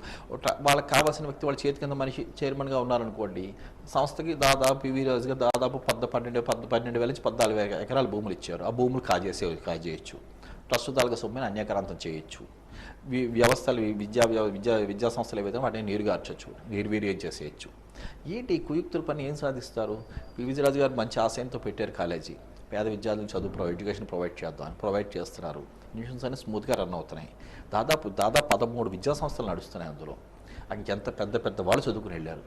వాళ్ళకి కావాల్సిన వ్యక్తి వాళ్ళ చేతి కింద మనిషి చైర్మన్గా ఉన్నారనుకోండి, సంస్థకి దాదాపు పివి రాజుగా దాదాపు 12,000 నుంచి 14,000 ఎకరాల భూములు ఇచ్చారు. ఆ భూములు కాజేయచ్చు, ట్రస్ట్ తాలూకా సొమ్ముని అన్యాక్రాంతం చేయొచ్చు. వ్యవస్థలు విద్యా సంస్థలు ఏవైతే వాటిని నీరుగార్చచ్చు, నిర్వీర్యం చేసేయచ్చు. ఏంటి కుయుక్తుల పని ఏం సాధిస్తారు? పివిజి రాజు గారు మంచి ఆశయంతో పెట్టారు కాలేజీ, పేద విద్యార్థులకు చదువు ఎడ్యుకేషన్ ప్రొవైడ్ చేద్దాం అని ప్రొవైడ్ చేస్తున్నారు. ఇన్స్టిట్యూషన్స్ అన్ని స్మూత్గా రన్ అవుతున్నాయి. దాదాపు 13 విద్యా సంస్థలు నడుస్తున్నాయి. అందులో ఎంత పెద్ద వాళ్ళు చదువుకుని వెళ్ళారు.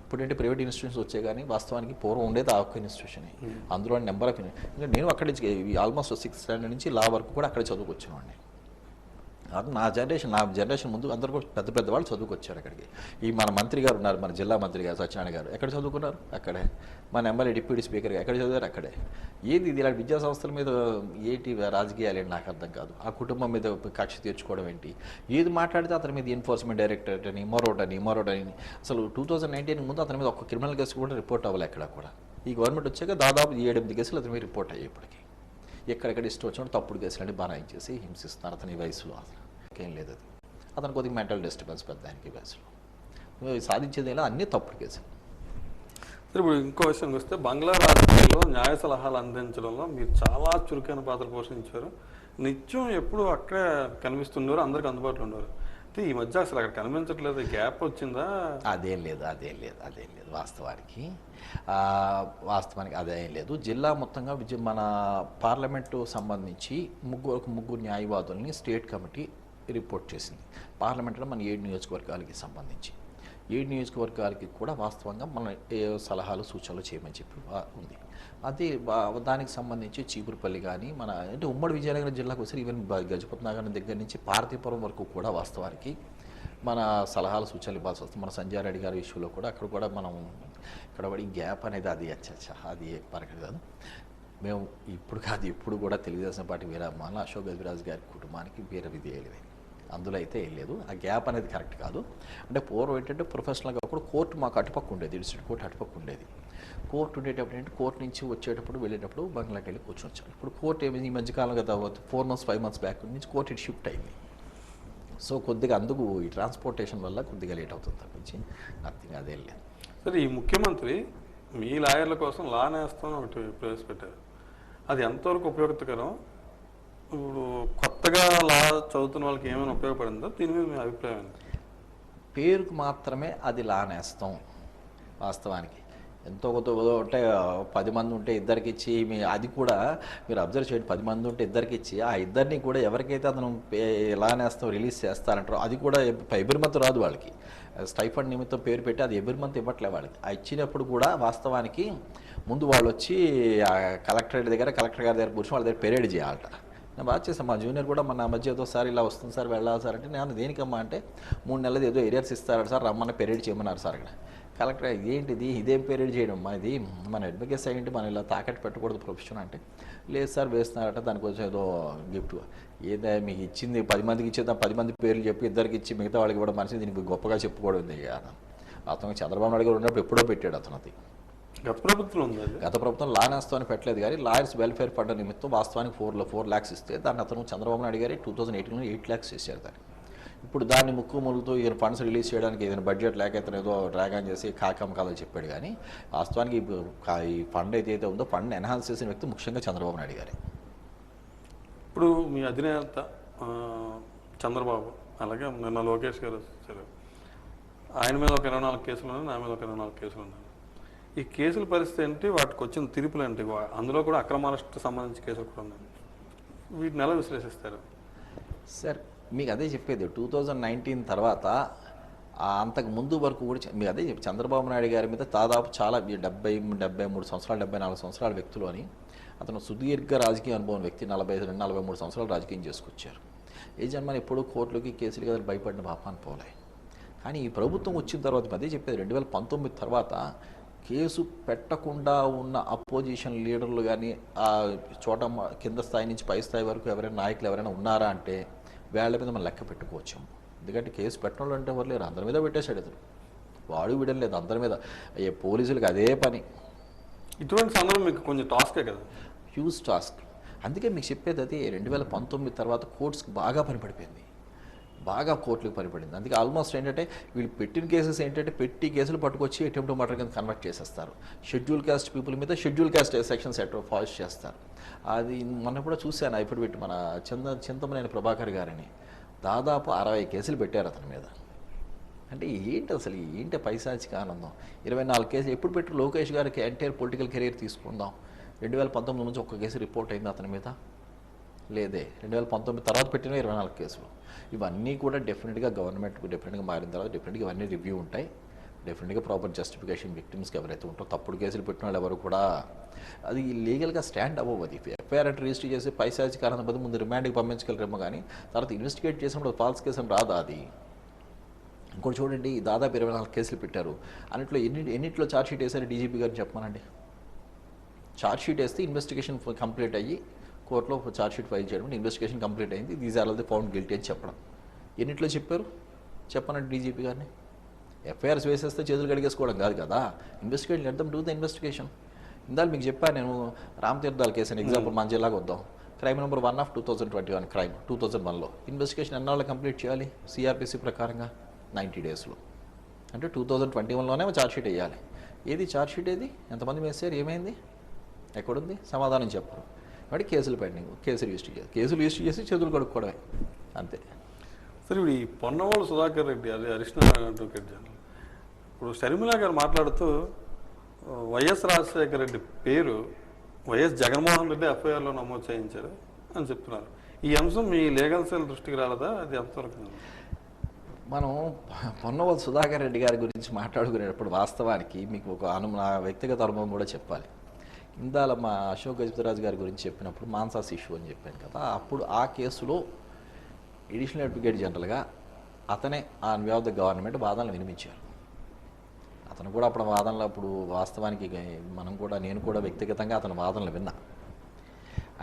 ఇప్పుడంటే ప్రైవేట్ ఇన్స్టిట్యూషన్స్ వచ్చాయి, కానీ వాస్తవానికి పూర్వం ఉండేది ఆ ఒక్క ఇన్స్టిట్యూషన్. అందులో నెంబర్ ఆఫ్ ఇంకా నేను అక్కడి నుంచి ఆల్మోస్ట్ 6th స్టాండర్డ్ నుంచి లా వరకు కూడా అక్కడే చదువుకొచ్చేవాడిని. అది నా జనరేషన్ ముందు అందరూ కూడా పెద్ద వాళ్ళు చదువుకొచ్చారు అక్కడికి. ఈ మన మంత్రి గారు ఉన్నారు, మన జిల్లా మంత్రి గారు సత్యనారాయణ గారు ఎక్కడ చదువుకున్నారు? అక్కడే. మన ఎమ్మెల్యే డిప్యూటీ స్పీకర్ ఎక్కడ చదివారు? అక్కడే. ఏది ఇది ఇలాంటి విద్యా సంస్థల మీద ఏంటి రాజకీయాలు ఏంటి నాకు అర్థం కాదు. ఆ కుటుంబం మీద కక్ష తీర్చుకోవడం ఏంటి? ఏది మాట్లాడితే అతని మీద ఎన్ఫోర్స్మెంట్ డైరెక్టరేట్ అని మరోటని అసలు 2019 ముందు అతని మీద ఒక క్రిమినల్ కేసు కూడా రిపోర్ట్ అవ్వాలి ఎక్కడ కూడా. ఈ గవర్నమెంట్ వచ్చాక దాదాపు 7-8 కేసులు అతని మీద రిపోర్ట్ అయ్యాయి. ఇప్పటికి ఎక్కడెక్కడ ఇష్టం వచ్చినట్టు తప్పుడు కేసులు అంటే బనాయించేసి హింసిస్తున్నారు. అతని వయసులో అసలు ఏం లేదు. అది అతను కొద్దిగా మెంటల్ డిస్టర్బెన్స్ పెద్ద ఆయనకి వయసులో. సాధించేది ఇలా అన్నీ తప్పుడు కేసులు. ఇప్పుడు ఇంకో విషయానికి వస్తే బంగ్లా రాజకీయాల్లో న్యాయ సలహాలు అందించడంలో మీరు చాలా చురుకైన పాత్ర పోషించారు. నిత్యం ఎప్పుడు అక్కడే కనిపిస్తున్నారు, అందరికి అందుబాటులో ఉన్నారు. అయితే ఈ మధ్య అసలు అక్కడ కనిపించట్లేదు, గ్యాప్ వచ్చిందా? అదేం లేదు వాస్తవానికి అదేం లేదు. జిల్లా మొత్తంగా మన పార్లమెంటు సంబంధించి ముగ్గురు న్యాయవాదుల్ని స్టేట్ కమిటీ రిపోర్ట్ చేసింది. పార్లమెంట్లో మన 7 నియోజకవర్గాలకి సంబంధించి 7 నియోజకవర్గాలకి కూడా వాస్తవంగా మన సలహాలు సూచనలు చేయమని చెప్పి ఉంది. అది దానికి సంబంధించి చీపురుపల్లి కానీ మన అంటే ఉమ్మడి విజయనగరం జిల్లాకు వచ్చి ఈవెన్ గజపతి నగరం దగ్గర నుంచి పార్తీపురం వరకు కూడా వాస్తవానికి మన సలహాలు సూచనలు ఇవ్వాల్సి వస్తుంది. మన సంజయ్ రెడ్డి గారి విషయంలో కూడా అక్కడ కూడా మనం ఇక్కడ పడి గ్యాప్ అనేది అది అది పరకటి కాదు. మేము ఇప్పుడు కూడా తెలుగుదేశం పార్టీ వీరమ్మాల అశోక్ గజరాజ్ గారి కుటుంబానికి వేరే విధేయులే. అందులో అయితే ఏం లేదు. ఆ గ్యాప్ అనేది కరెక్ట్ కాదు. అంటే పూర్వం ఏంటంటే ప్రొఫెషనల్గా కూడా కోర్టు మాకు అటుపక్క ఉండేది, డిస్ట్రిక్ట్ కోర్టు అటుపక్క ఉండేది. కోర్టు ఉండేటప్పుడు ఏంటంటే కోర్టు నుంచి వచ్చేటప్పుడు వెళ్ళేటప్పుడు బంగ్లాకి వెళ్ళి కూర్చొని వచ్చాను. ఇప్పుడు కోర్టు ఏమి ఈ మధ్యకాలం కదా 4 months 5 months బ్యాక్ నుంచి కోర్టు ఇటు షిఫ్ట్ అయింది. సో కొద్దిగా అందుకు ఈ ట్రాన్స్పోర్టేషన్ వల్ల కొద్దిగా లేట్ అవుతుంది తప్పించి నథింగ్ అదేం లేదు. సరే, ఈ ముఖ్యమంత్రి మీ లాయర్ల కోసం లా నేస్తం ఒకటి ప్రవేశపెట్టారు. అది ఎంతవరకు ఉపయోగకరం? ఇప్పుడు కొత్తగా లా చదువుతున్న వాళ్ళకి ఏమైనా ఉపయోగపడిందో దీని మీద మీ అభిప్రాయం ఏంటి? పేరుకు మాత్రమే అది లా నేస్తాం. వాస్తవానికి ఎంతో కొత్త అంటే 10 మంది ఉంటే ఇద్దరికి ఇచ్చి అది కూడా మీరు అబ్జర్వ్ చేయండి. 10 మంది ఉంటే ఇద్దరికి ఇచ్చి ఆ ఇద్దరిని కూడా ఎవరికైతే అతను ఎలా నేస్తాం రిలీజ్ చేస్తారంటారో అది కూడా ఎవ్రీ మంత్ రాదు వాళ్ళకి. స్టైఫండ్ నిమిత్తం పేరు పెట్టి అది ఎవ్రీ మంత్ ఇవ్వట్లే వాళ్ళకి. ఆ ఇచ్చినప్పుడు కూడా వాస్తవానికి ముందు వాళ్ళు వచ్చి కలెక్టర్ గారి దగ్గర కూర్చొని వాళ్ళ దగ్గర పెరేడ్ చేయాలట. నేను బాగా చేస్తాను. మా జూనియర్ కూడా మన మధ్య ఏదో సార్ ఇలా వస్తుంది సార్ వెళ్ళాలి సార్ అంటే నేను దేనికమ్మా అంటే 3 నెలలది ఏదో ఏరియాస్ ఇస్తారట సార్, రమ్మని పెరేడ్ చేయమన్నారు సార్. అక్కడ కలెక్టర్ ఏంటిది ఇదేం పెరేడ్ చేయడం అమ్మా, ఇది మన అడ్వకేట్స్ ఏంటి మనం ఇలా తాకట్టు పెట్టకూడదు ప్రొఫెషన్ అంటే లేదు సార్ వేస్తున్నారట, దానికోసం ఏదో గిఫ్ట్ ఏదో మీకు ఇచ్చింది 10 మందికి ఇచ్చేద్దాం 10 మంది పేర్లు చెప్పి ఇద్దరికి ఇచ్చి మిగతా వాళ్ళకి కూడా మనిషి దీనికి గొప్పగా చెప్పుకోవడం ఉంది. అతను చంద్రబాబు నాయుడు గారు ఉన్నప్పుడు ఎప్పుడో పెట్టాడు అతను. అది గత ప్రభుత్వం లా నేస్తామని పెట్టలేదు, కానీ లాయర్స్ వెల్ఫేర్ ఫండ్ నిమిత్తం వాస్తవానికి 4 lakhs ఇస్తే దాన్ని అతను చంద్రబాబు నాయుడు గారి 2018లో 8 lakhs చేశారు దాన్ని. ఇప్పుడు దాన్ని ములుగుతూ ఈయన ఫండ్స్ రిలీజ్ చేయడానికి ఏదైనా బడ్జెట్ లేక ఇతను ఏదో డ్రాగన్ చేసి కాకమ్మకాలు చెప్పాడు. కానీ వాస్తవానికి ఈ ఫండ్ ఏదైతే ఉందో ఫండ్ ఎన్హాన్స్ చేసిన వ్యక్తి ముఖ్యంగా చంద్రబాబు నాయుడు గారి. ఇప్పుడు మీ అధినేత చంద్రబాబు అలాగే నిన్న లోకేష్ గారు వచ్చారు. ఆయన మీద ఒక 24 కేసులు ఉన్నాయి, నా మీద ఒక 24 కేసులు ఉన్నాయి. ఈ కేసుల పరిస్థితి ఏంటి, వాటికి వచ్చిన తీర్పులు ఏంటి? అందులో కూడా అక్రమ అరెస్ట్కి సంబంధించిన కేసులు కూడా ఉన్నాయి. వీటిని ఎలా విశ్లేషిస్తారు సార్? మీకు అదే చెప్పేది 2019 తర్వాత అంతకు ముందు వరకు కూడా మీకు అదే చెప్పి చంద్రబాబు నాయుడు గారి మీద దాదాపు చాలా 73 సంవత్సరాలు 74 సంవత్సరాల వ్యక్తులు అని అతను సుదీర్ఘ రాజకీయ అనుభవం వ్యక్తి. 42-43 సంవత్సరాలు రాజకీయం చేసుకొచ్చారు. ఏ జన్మని ఎప్పుడూ కోర్టులకి కేసులు కదా భయపడిన పాపాన్ని పోలే. కానీ ఈ ప్రభుత్వం వచ్చిన తర్వాత అదే చెప్పేది 2019 తర్వాత కేసు పెట్టకుండా ఉన్న అపోజిషన్ లీడర్లు కానీ ఆ చోట కింద స్థాయి నుంచి పై స్థాయి వరకు ఎవరైనా నాయకులు ఎవరైనా ఉన్నారా అంటే వేళ్ల మీద మనం లెక్క పెట్టుకోవచ్చు. ఎందుకంటే కేసు పెట్టడం అంటే ఎవరు లేరు, అందరి మీద పెట్టేశాడు అతను. వాడు వీడని లేదు, అందరి మీద. పోలీసులకు అదే పని. ఇటువంటి సందర్భం మీకు కొంచెం టాస్కే కదా, హ్యూజ్ టాస్క్. అందుకే మీకు చెప్పేది అది 2019 తర్వాత కోర్ట్స్కి బాగా పనిపడిపోయింది, బాగా కోర్టులకు పనిపడింది. అందుకే ఆల్మోస్ట్ ఏంటంటే వీళ్ళు పెట్టిన కేసెస్ ఏంటంటే పెట్టి కేసులు పట్టుకొచ్చి అటెంప్ట్ మర్డర్ కింద కన్వర్ట్ చేసేస్తారు. షెడ్యూల్ కాస్ట్ పీపుల్ మీద షెడ్యూల్ కాస్ట్ సెక్షన్స్ ఫాల్స్ చేస్తారు. అది మొన్న కూడా చూశాను. ఇప్పుడు పెట్టి మన చింతమనేని ప్రభాకర్ గారిని దాదాపు 60 కేసులు పెట్టారు అతని మీద. అంటే ఏంటి అసలు ఏంటి పైశాచిక ఆనందం? 24 కేసులు ఎప్పుడు పెట్టి లోకేష్ గారికి ఎంటైర్ పొలిటికల్ కెరీర్ తీసుకుందాం, 2019 నుంచి ఒక్క కేసు రిపోర్ట్ అయింది అతని మీద లేదే. 2019 తర్వాత పెట్టిన 24 కేసులు. ఇవన్నీ కూడా డెఫినెట్గా గవర్నమెంట్ డెఫినెట్గా మారిన తర్వాత డెఫినెట్గా ఇవన్నీ రివ్యూ ఉంటాయి. డెఫినెట్గా ప్రాపర్ జస్టిఫికేషన్ విక్టిమ్స్కి ఎవరైతే ఉంటారో, తప్పుడు కేసులు పెట్టిన వాళ్ళు ఎవరు కూడా అది లీగల్గా స్టాండ్ అవ్వవు. అది ఎఫ్ఐఆర్ అంటే రిజిస్టర్ చేసి పైశాచికారం బదులు ముందు రిమాండ్కి పంపించగలరేమో, కానీ తర్వాత ఇన్వెస్టిగేట్ చేసినప్పుడు ఫాల్స్ కేసు అని రాదా అది. ఇంకోటి చూడండి, దాదాపు 24 కేసులు పెట్టారు. అన్నింటిలో ఎన్నింటిలో ఛార్జ్షీట్ వేసారు డీజీపీ గారిని చెప్పమనండి. ఛార్జ్షీట్ వేస్తే ఇన్వెస్టిగేషన్ కంప్లీట్ అయ్యి కోర్టులో ఛార్జ్షీట్ ఫైల్ చేయడం, ఇన్వెస్టిగేషన్ కంప్లీట్ అయింది, these are all the found guilty అని చెప్పడం. ఎన్నింటిలో చెప్పారు చెప్పనండి డీజీపీ గారిని. ఎఫ్ఐఆర్స్ వేసేస్తే చేతులు కడిగేసుకోవడం కాదు కదా, investigation let them do the investigation. ఇందాక మీకు చెప్పాను నేను, రామతీర్థాల కేసు అని ఎగ్జాంపుల్ మన జిల్లాకు వద్దాం. క్రైమ్ నెంబర్ 1 ఆఫ్ 2021 క్రైమ్ 2001లో ఇన్వెస్టిగేషన్ ఎన్నాళ్ళు కంప్లీట్ చేయాలి సిఆర్పిసి ప్రకారంగా 90 డేస్లో. అంటే 2021లోనే ఛార్జ్షీట్ వేయాలి. ఏది ఛార్జ్షీట్ ఏది, ఎంతమంది వేసారు, ఏమైంది, ఎక్కడుంది, సమాధానం చెప్పరు. కాబట్టి కేసులు పెండింగ్, కేసులు రిజిస్టర్ చేసి చేతులు కడుక్కోవడమే అంతే. సరే, ఇప్పుడు ఈ పొన్నవాళ్ళు సుధాకర్ రెడ్డి, అది అడిషనల్ అడ్వకేట్ జనరల్, ఇప్పుడు షర్మిల గారు మాట్లాడుతూ వైఎస్ రాజశేఖర రెడ్డి పేరు వైఎస్ జగన్మోహన్ రెడ్డి ఎఫ్ఐఆర్లో నమోదు చేయించారు అని చెప్తున్నారు. ఈ అంశం మీ లీగల్ సెల్ దృష్టికి రాలేదా? అది ఎంతవరకు? మనం పొన్నవల్ సుధాకర్ రెడ్డి గారి గురించి మాట్లాడుకునేటప్పుడు వాస్తవానికి మీకు ఒక నా వ్యక్తిగత అనుభవం కూడా చెప్పాలి. ఇందాల మా అశోక్ గజపతిరాజు గారి గురించి చెప్పినప్పుడు మాన్సాస్ ఇష్యూ అని చెప్పాను కదా, అప్పుడు ఆ కేసులో ఎడిషనల్ అడ్వకేట్ జనరల్గా అతనే ఆన్ బిహాఫ్ ద గవర్నమెంట్ వాదనలు వినిపించారు. అతను కూడా అప్పుడు వాదనలు, అప్పుడు వాస్తవానికి నేను కూడా వ్యక్తిగతంగా అతని వాదనలు విన్నా.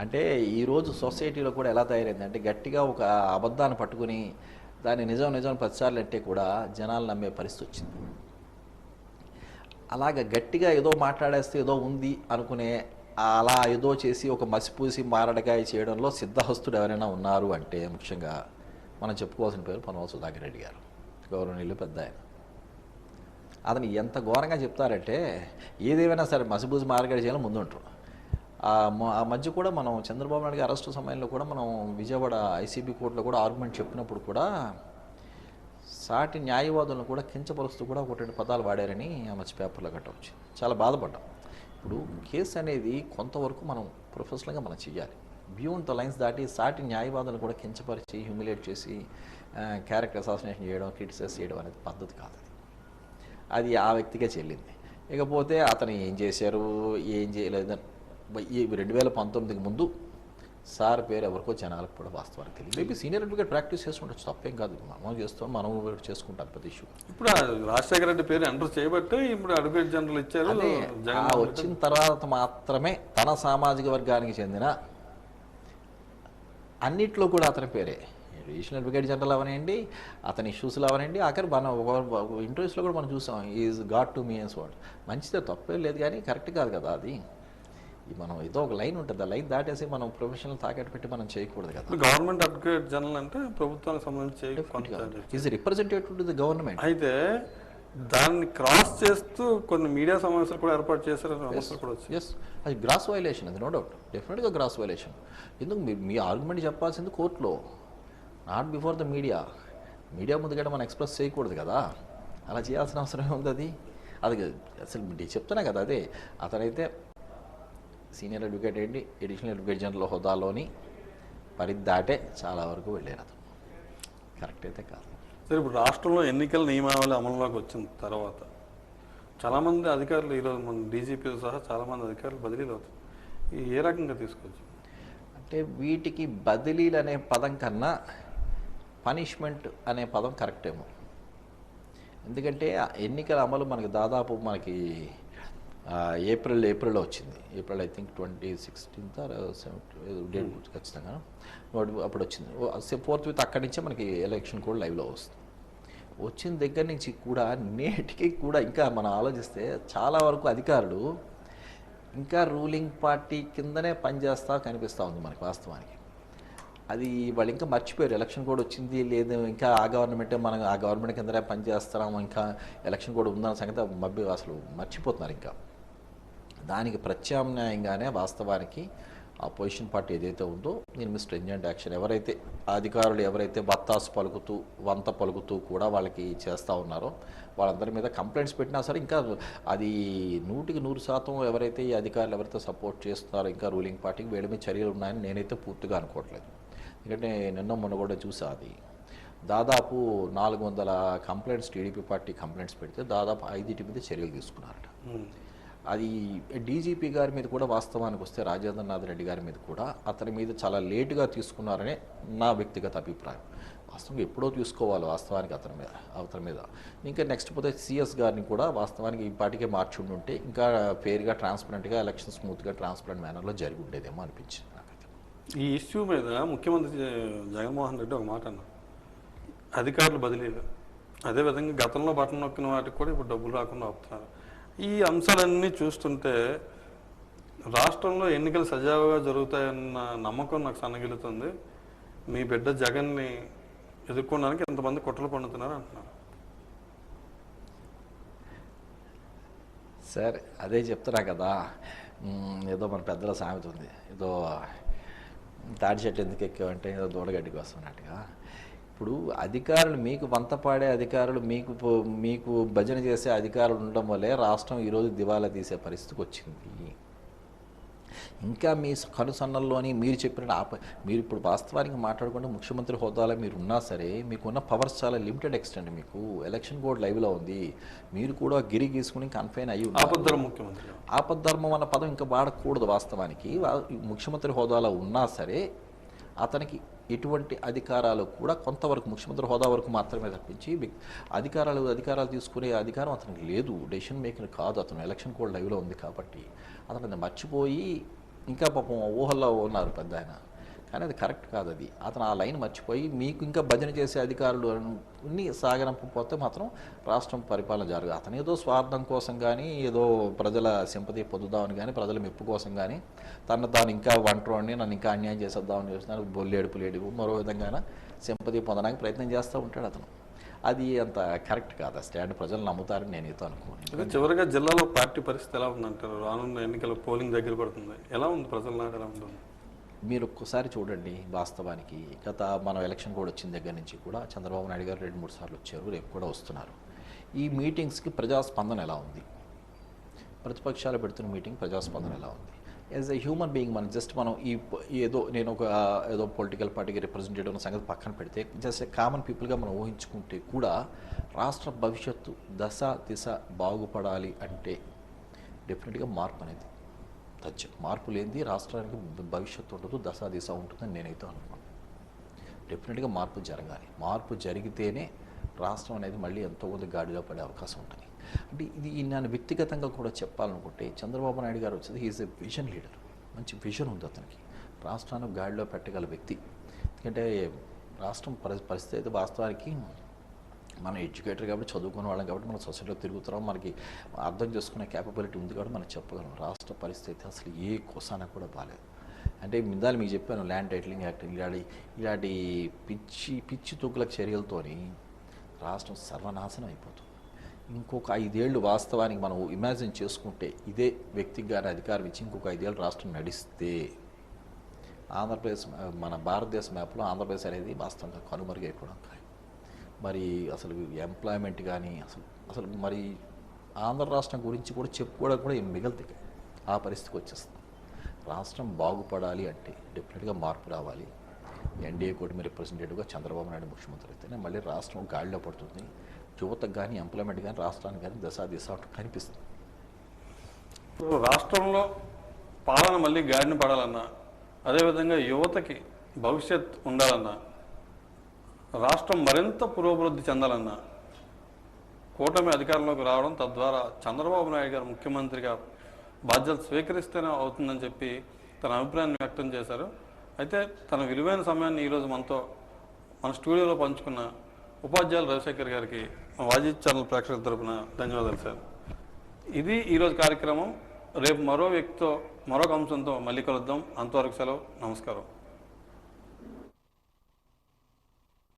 అంటే ఈరోజు సొసైటీలో కూడా ఎలా తయారైందంటే, గట్టిగా ఒక అబద్ధాన్ని పట్టుకుని దాన్ని నిజం ప్రతిసార్లు అంటే కూడా జనాలు నమ్మే పరిస్థితి వచ్చింది. అలాగ గట్టిగా ఏదో మాట్లాడేస్తే ఏదో ఉంది అనుకునే, అలా ఏదో చేసి ఒక మసిపూసి మారడకాయ చేయడంలో సిద్ధహస్తుడు ఎవరైనా ఉన్నారు అంటే ముఖ్యంగా మనం చెప్పుకోవాల్సిన పేరు పొన్నవల్ సుధాకర్ రెడ్డి గారు, గౌరవనీయులు పెద్ద ఆయన. అతను ఎంత ఘోరంగా చెప్తారంటే, ఏదేమైనా సరే మసిపూసి మారడకాయ చేయాలని ముందుంటారు. ఆ మధ్య కూడా మనం చంద్రబాబు నాయుడు గారి అరెస్టు సమయంలో కూడా మనం విజయవాడ ఐసీబీ కోర్టులో కూడా ఆర్గ్యుమెంట్ చెప్పినప్పుడు కూడా సాటి న్యాయవాదులను కూడా కించపరుస్తూ కూడా 1-2 పదాలు వాడారని ఆ మధ్య పేపర్లో కట్టవచ్చు. చాలా బాధపడ్డాం. ఇప్పుడు కేసు అనేది కొంతవరకు మనం ప్రొఫెషనల్గా మనం చేయాలి. బియాండ్ ద లైన్స్ దాటి సాటి న్యాయవాదులను కూడా కించపరిచి హ్యూమిలేట్ చేసి క్యారెక్టర్ అసాసినేషన్ చేయడం, క్రిటిసైజ్ చేయడం అనేది పద్ధతి కాదు. అది ఆ వ్యక్తిగా చెల్లింది. ఇకపోతే అతను ఏం చేశారు ఏం చేయలేదని ఈ 2019కి ముందు సార్ పేరు ఎవరికో జనాలకు కూడా వాస్తవానికి తెలియదు. మేబీ సీనియర్ అడ్వకేట్ ప్రాక్టీస్ చేసుకుంటారు, తప్పేం కాదు. మనం చేస్తాం, మనం చేసుకుంటాం ప్రతి ఇష్యూ. ఇప్పుడు రాజశేఖర రెడ్డి పేరు ఎంటర్ చేయబట్టే ఇప్పుడు అడ్వకేట్ జనరల్ ఇచ్చారు. వచ్చిన తర్వాత మాత్రమే తన సామాజిక వర్గానికి చెందిన అన్నిట్లో కూడా అతని పేరే, ఎడిషనల్ అడ్వకేట్ జనరల్ అవనండి, అతని ఇష్యూస్లో అవనండి, ఆఖరి మన ఇంటర్వ్యూస్లో కూడా మనం చూసాం, ఈజ్ గాడ్ టు మీ అన్స్ వాట్. మంచిదే, తప్పే లేదు, కానీ కరెక్ట్ కాదు కదా అది. మనం ఏదో ఒక లైన్ ఉంటుంది, ఆ లైన్ దాటేసి మనం ప్రొఫెషనల్ తాకట్టు పెట్టి మనం చేయకూడదు కదా. గవర్నమెంట్ అడ్వకేట్ జనరల్ అంటే ప్రభుత్వానికి సంబంధించి is representative to the government. అయితే దాన్ని క్రాస్ చేస్తూ కొన్ని మీడియా సమావేశాలు కూడా ఏర్పాటు చేశారని కూడా వచ్చింది. ఎస్, అది గ్రాస్ వైలేషన్, అది నో డౌట్, డెఫినెట్గా గ్రాస్ వైలేషన్. ఎందుకు మీ ఆర్గ్యుమెంట్ చెప్పాల్సింది కోర్టులో, not before the media. Media ముందుకంటే మనం ఎక్స్ప్రెస్ చేయకూడదు కదా, అలా చేయాల్సిన అవసరం ఉంది. అది అసలు చెప్తున్నా కదా, అదే అతనైతే సీనియర్ అడ్వకేట్ ఏంటి, ఎడిషనల్ అడ్వకేట్ జనరల్ హోదాలోని పరిధి దాటే చాలా వరకు వెళ్ళారు. అతను కరెక్ట్ అయితే కాదు. సరే, ఇప్పుడు రాష్ట్రంలో ఎన్నికల నియమావళి అమలులోకి వచ్చిన తర్వాత చాలామంది అధికారులు, ఈరోజు మన డీజీపీ సహా చాలామంది అధికారులు బదిలీలు అవుతారు. ఏ రకంగా తీసుకోవచ్చు? అంటే వీటికి బదిలీలు అనే పదం కన్నా పనిష్మెంట్ అనే పదం కరెక్ట్ ఏమో. ఎందుకంటే ఎన్నికల అమలు మనకి దాదాపు ఏప్రిల్లో వచ్చింది. ఏప్రిల్ ఐ థింక్ 2016 డేట్ ఖచ్చితంగా అప్పుడు వచ్చింది. 4th అక్కడి నుంచే మనకి ఎలక్షన్ కూడా లైవ్లో వస్తుంది. వచ్చిన దగ్గర నుంచి కూడా నేటికి కూడా ఇంకా మనం ఆలోచిస్తే చాలా వరకు అధికారులు ఇంకా రూలింగ్ పార్టీ కిందనే పనిచేస్తా కనిపిస్తూ ఉంది మనకి వాస్తవానికి. అది వాళ్ళు ఇంకా మర్చిపోయారు, ఎలక్షన్ కోడ్ వచ్చింది లేదు, ఇంకా ఆ గవర్నమెంటే మనం ఆ గవర్నమెంట్ కిందనే పనిచేస్తున్నాము, ఇంకా ఎలక్షన్ కోడ్ ఉందన్న సంగతి అసలు మర్చిపోతున్నారు. ఇంకా దానికి ప్రత్యామ్నాయంగానే వాస్తవానికి అపోజిషన్ పార్టీ ఏదైతే ఉందో దీని మీద స్ట్రింజెంట్ యాక్షన్ ఎవరైతే అధికారులు ఎవరైతే బత్తాసు పలుకుతూ వంత పలుకుతూ కూడా వాళ్ళకి చేస్తూ ఉన్నారో వాళ్ళందరి మీద కంప్లైంట్స్ పెట్టినా సరే ఇంకా అది 100% ఎవరైతే ఈ అధికారులు ఎవరైతే సపోర్ట్ చేస్తున్నారో ఇంకా రూలింగ్ పార్టీకి వీళ్ళ మీద చర్యలు ఉన్నాయని నేనైతే పూర్తిగా అనుకోవట్లేదు. ఎందుకంటే నిన్న మొన్న కూడా చూసా, అది దాదాపు 400 కంప్లైంట్స్ టీడీపీ పార్టీ కంప్లైంట్స్ పెడితే దాదాపు 5 మీద చర్యలు తీసుకున్నారట. అది డీజీపీ గారి మీద కూడా వాస్తవానికి వస్తే రాజేంద్రనాథ్ రెడ్డి గారి మీద కూడా అతని మీద చాలా లేటుగా తీసుకున్నారనే నా వ్యక్తిగత అభిప్రాయం. వాస్తవంగా ఎప్పుడో తీసుకోవాలి వాస్తవానికి అతని మీద. ఇంకా నెక్స్ట్ పోతే సిఎస్ గారిని కూడా వాస్తవానికి ఈ పార్టీకే మార్చి ఉంటే ఇంకా ఫెయిర్గా ట్రాన్స్పరెంట్గా ఎలక్షన్ స్మూత్గా ట్రాన్స్పరెంట్ మేనర్లో జరిగి ఉండేదేమో అనిపించింది నాకైతే. ఈ ఇష్యూ మీద ముఖ్యమంత్రి జగన్మోహన్ రెడ్డి ఒక మాట అన్నారు, అధికారులు బదిలీలు, అదేవిధంగా గతంలో బటన్ నొక్కిన వాటికి కూడా ఇప్పుడు డబ్బులు రాకుండా ఆపుతున్నారు. ఈ అంశాలన్నీ చూస్తుంటే రాష్ట్రంలో ఎన్నికలు సజావుగా జరుగుతాయన్న నమ్మకం నాకు సన్నగిలుతుంది. మీ బిడ్డ జగన్ని ఎదుర్కోవడానికి ఎంతమంది కుట్రలు పండుతున్నారు అంటున్నారు. సరే అదే చెప్తున్నా కదా, ఏదో మన పెద్దల సామెత ఉంది, ఏదో తాడి చెట్టు ఎందుకు ఎక్కావంటే ఏదో దూడగడ్డికి వస్తున్నట్టుగా. ఇప్పుడు అధికారులు మీకు వంతపాడే అధికారులు మీకు భజన చేసే అధికారులు ఉండడం వల్లే రాష్ట్రం ఈరోజు దివాలా తీసే పరిస్థితికి వచ్చింది. ఇంకా మీ కనుసన్నల్లోని మీరు చెప్పిన మీరు ఇప్పుడు వాస్తవానికి మాట్లాడుకుంటే ముఖ్యమంత్రి హోదాలో మీరు ఉన్నా సరే మీకున్న పవర్స్ చాలా లిమిటెడ్ ఎక్స్టెంట్. మీకు ఎలక్షన్ కోడ్ లైవ్లో ఉంది, మీరు కూడా గిరి గీసుకుని కన్ఫైన్ అయ్యి ముఖ్యమంత్రి ఆపద్ధర్మం అన్న పదం ఇంకా వాడకూడదు. వాస్తవానికి ముఖ్యమంత్రి హోదాలో ఉన్నా సరే అతనికి ఎటువంటి అధికారాలు కూడా కొంతవరకు ముఖ్యమంత్రి హోదా వరకు మాత్రమే తప్పించి అధికారాలు తీసుకునే అధికారం అతనికి లేదు. డెసిషన్ మేకింగ్ కాదు, అతను ఎలక్షన్ కోడ్ లైవ్లో ఉంది కాబట్టి అతను మర్చిపోయి ఇంకా పాపం ఊహల్లో ఉన్నారు పెద్ద ఆయన. కానీ అది కరెక్ట్ కాదు. అది అతను ఆ లైన్ మర్చిపోయి మీకు ఇంకా భజన చేసే అధికారులు అన్ని సాగనంపపోతే మాత్రం రాష్ట్రం పరిపాలన జరగదు. అతను ఏదో స్వార్థం కోసం కానీ ఏదో ప్రజల సింపతి పొందుదామని కానీ ప్రజల మెప్పు కోసం కానీ తాను ఇంకా వంటరోని నన్ను ఇంకా అన్యాయం చేసేద్దామని చూస్తున్నాను, బొల్లేడుపులేడు మరో విధంగా సింపతి పొందడానికి ప్రయత్నం చేస్తూ ఉంటాడు అతను. అది అంత కరెక్ట్ కాదు. ఆ స్టాండ్ ప్రజలు నమ్ముతారని నేనైతే అనుకోను. చివరిగా జిల్లాలో పార్టీ పరిస్థితి ఎలా ఉందంటారు? రానున్న ఎన్నికల పోలింగ్ దగ్గర పడుతుంది, ఎలా ఉంది ప్రజల నాడు ఎలా ఉంటుంది? మీరు ఒక్కసారి చూడండి, వాస్తవానికి మనం ఎలక్షన్ కూడా వచ్చిన దగ్గర నుంచి కూడా చంద్రబాబు నాయుడు గారు 2-3 సార్లు వచ్చారు, రేపు కూడా వస్తున్నారు. ఈ మీటింగ్స్కి ప్రజాస్పందన ఎలా ఉంది? ప్రతిపక్షాలు పెడుతున్న మీటింగ్ ప్రజాస్పందన ఎలా ఉంది? యాజ్ ఎ హ్యూమన్ బీయింగ్ మనం నేను ఏదో పొలిటికల్ పార్టీకి రిప్రజెంటేటివ్ ఉన్న సంగతి పక్కన పెడితే జస్ట్ కామన్ పీపుల్గా మనం ఊహించుకుంటే కూడా రాష్ట్ర భవిష్యత్తు దిశ బాగుపడాలి అంటే డెఫినెట్గా మార్పు అనేది మార్పు లేనిది రాష్ట్రానికి భవిష్యత్తు ఉండదు, దిశ ఉంటుందని నేనైతే అనుకున్నాను. డెఫినెట్గా మార్పు జరగాలి. మార్పు జరిగితేనే రాష్ట్రం అనేది మళ్ళీ ఎంతోమంది గాడిలో పడే అవకాశం ఉంటుంది. అంటే ఇది నేను వ్యక్తిగతంగా కూడా చెప్పాలనుకుంటే చంద్రబాబు నాయుడు గారు వచ్చేది ఈజ్ ఎ విజన్ లీడర్. మంచి విజన్ ఉంది అతనికి, రాష్ట్రాన్ని గాడిలో పెట్టగల వ్యక్తి. ఎందుకంటే రాష్ట్రం పరిస్థితి అయితే వాస్తవానికి మనం ఎడ్యుకేటర్ కాబట్టి చదువుకునే వాళ్ళం కాబట్టి మన సొసైటీలో తిరుగుతున్నాం, మనకి అర్థం చేసుకునే క్యాపబిలిటీ ఉంది కాబట్టి మనం చెప్పగలం. రాష్ట్ర పరిస్థితి అసలు ఏ కోసాన కూడా బాగాలేదు. అంటే ఇందాక మీకు చెప్పాను, ల్యాండ్ టైటిలింగ్ యాక్ట్ ఇలాంటి పిచ్చి తొక్కుల చర్యలతోని రాష్ట్రం సర్వనాశనం అయిపోతుంది. ఇంకొక 5 ఏళ్ళు వాస్తవానికి మనం ఇమాజిన్ చేసుకుంటే ఇదే వ్యక్తికి గారి అధికారం ఇచ్చి ఇంకొక 5 ఏళ్ళు రాష్ట్రం నడిస్తే ఆంధ్రప్రదేశ్ మన భారతదేశ మ్యాప్లో ఆంధ్రప్రదేశ్ అనేది వాస్తవంగా కనుమరుగైపోవడం ఖాయం. మరి అసలు ఎంప్లాయ్మెంట్ కానీ అసలు మరి ఆంధ్ర రాష్ట్రం గురించి కూడా చెప్పుకోవడానికి కూడా ఏం మిగలుతుంది. ఆ పరిస్థితికి వచ్చేస్తుంది. రాష్ట్రం బాగుపడాలి అంటే డెఫినెట్గా మార్పు రావాలి. ఎన్డీఏ కూటమి రిప్రజెంటేటివ్గా చంద్రబాబు నాయుడు ముఖ్యమంత్రి అయితేనే మళ్ళీ రాష్ట్రం గాడిలో పడుతుంది. యువతకు కానీ ఎంప్లాయ్మెంట్ కానీ రాష్ట్రానికి కానీ దిశ కనిపిస్తుంది. రాష్ట్రంలో పాలన మళ్ళీ గాడిని పడాలన్నా, అదేవిధంగా యువతకి భవిష్యత్ ఉండాలన్నా, రాష్ట్రం మరింత పురోభివృద్ధి చెందాలన్నా కూటమి అధికారంలోకి రావడం, తద్వారా చంద్రబాబు నాయుడు గారు ముఖ్యమంత్రిగా బాధ్యతలు స్వీకరిస్తేనే అవుతుందని చెప్పి తన అభిప్రాయాన్ని వ్యక్తం చేశారు. అయితే తన విలువైన సమయాన్ని ఈరోజు మన స్టూడియోలో పంచుకున్న ఉపాధ్యాయులు రవిశేఖర్ గారికి వాజిద్ ఛానల్ ప్రేక్షకుల తరపున ధన్యవాదాలు సార్. ఇది ఈరోజు కార్యక్రమం. రేపు మరో వ్యక్తితో మరొక అంశంతో మళ్ళీ కలుద్దాం. అంతవరకు సెలవు. నమస్కారం.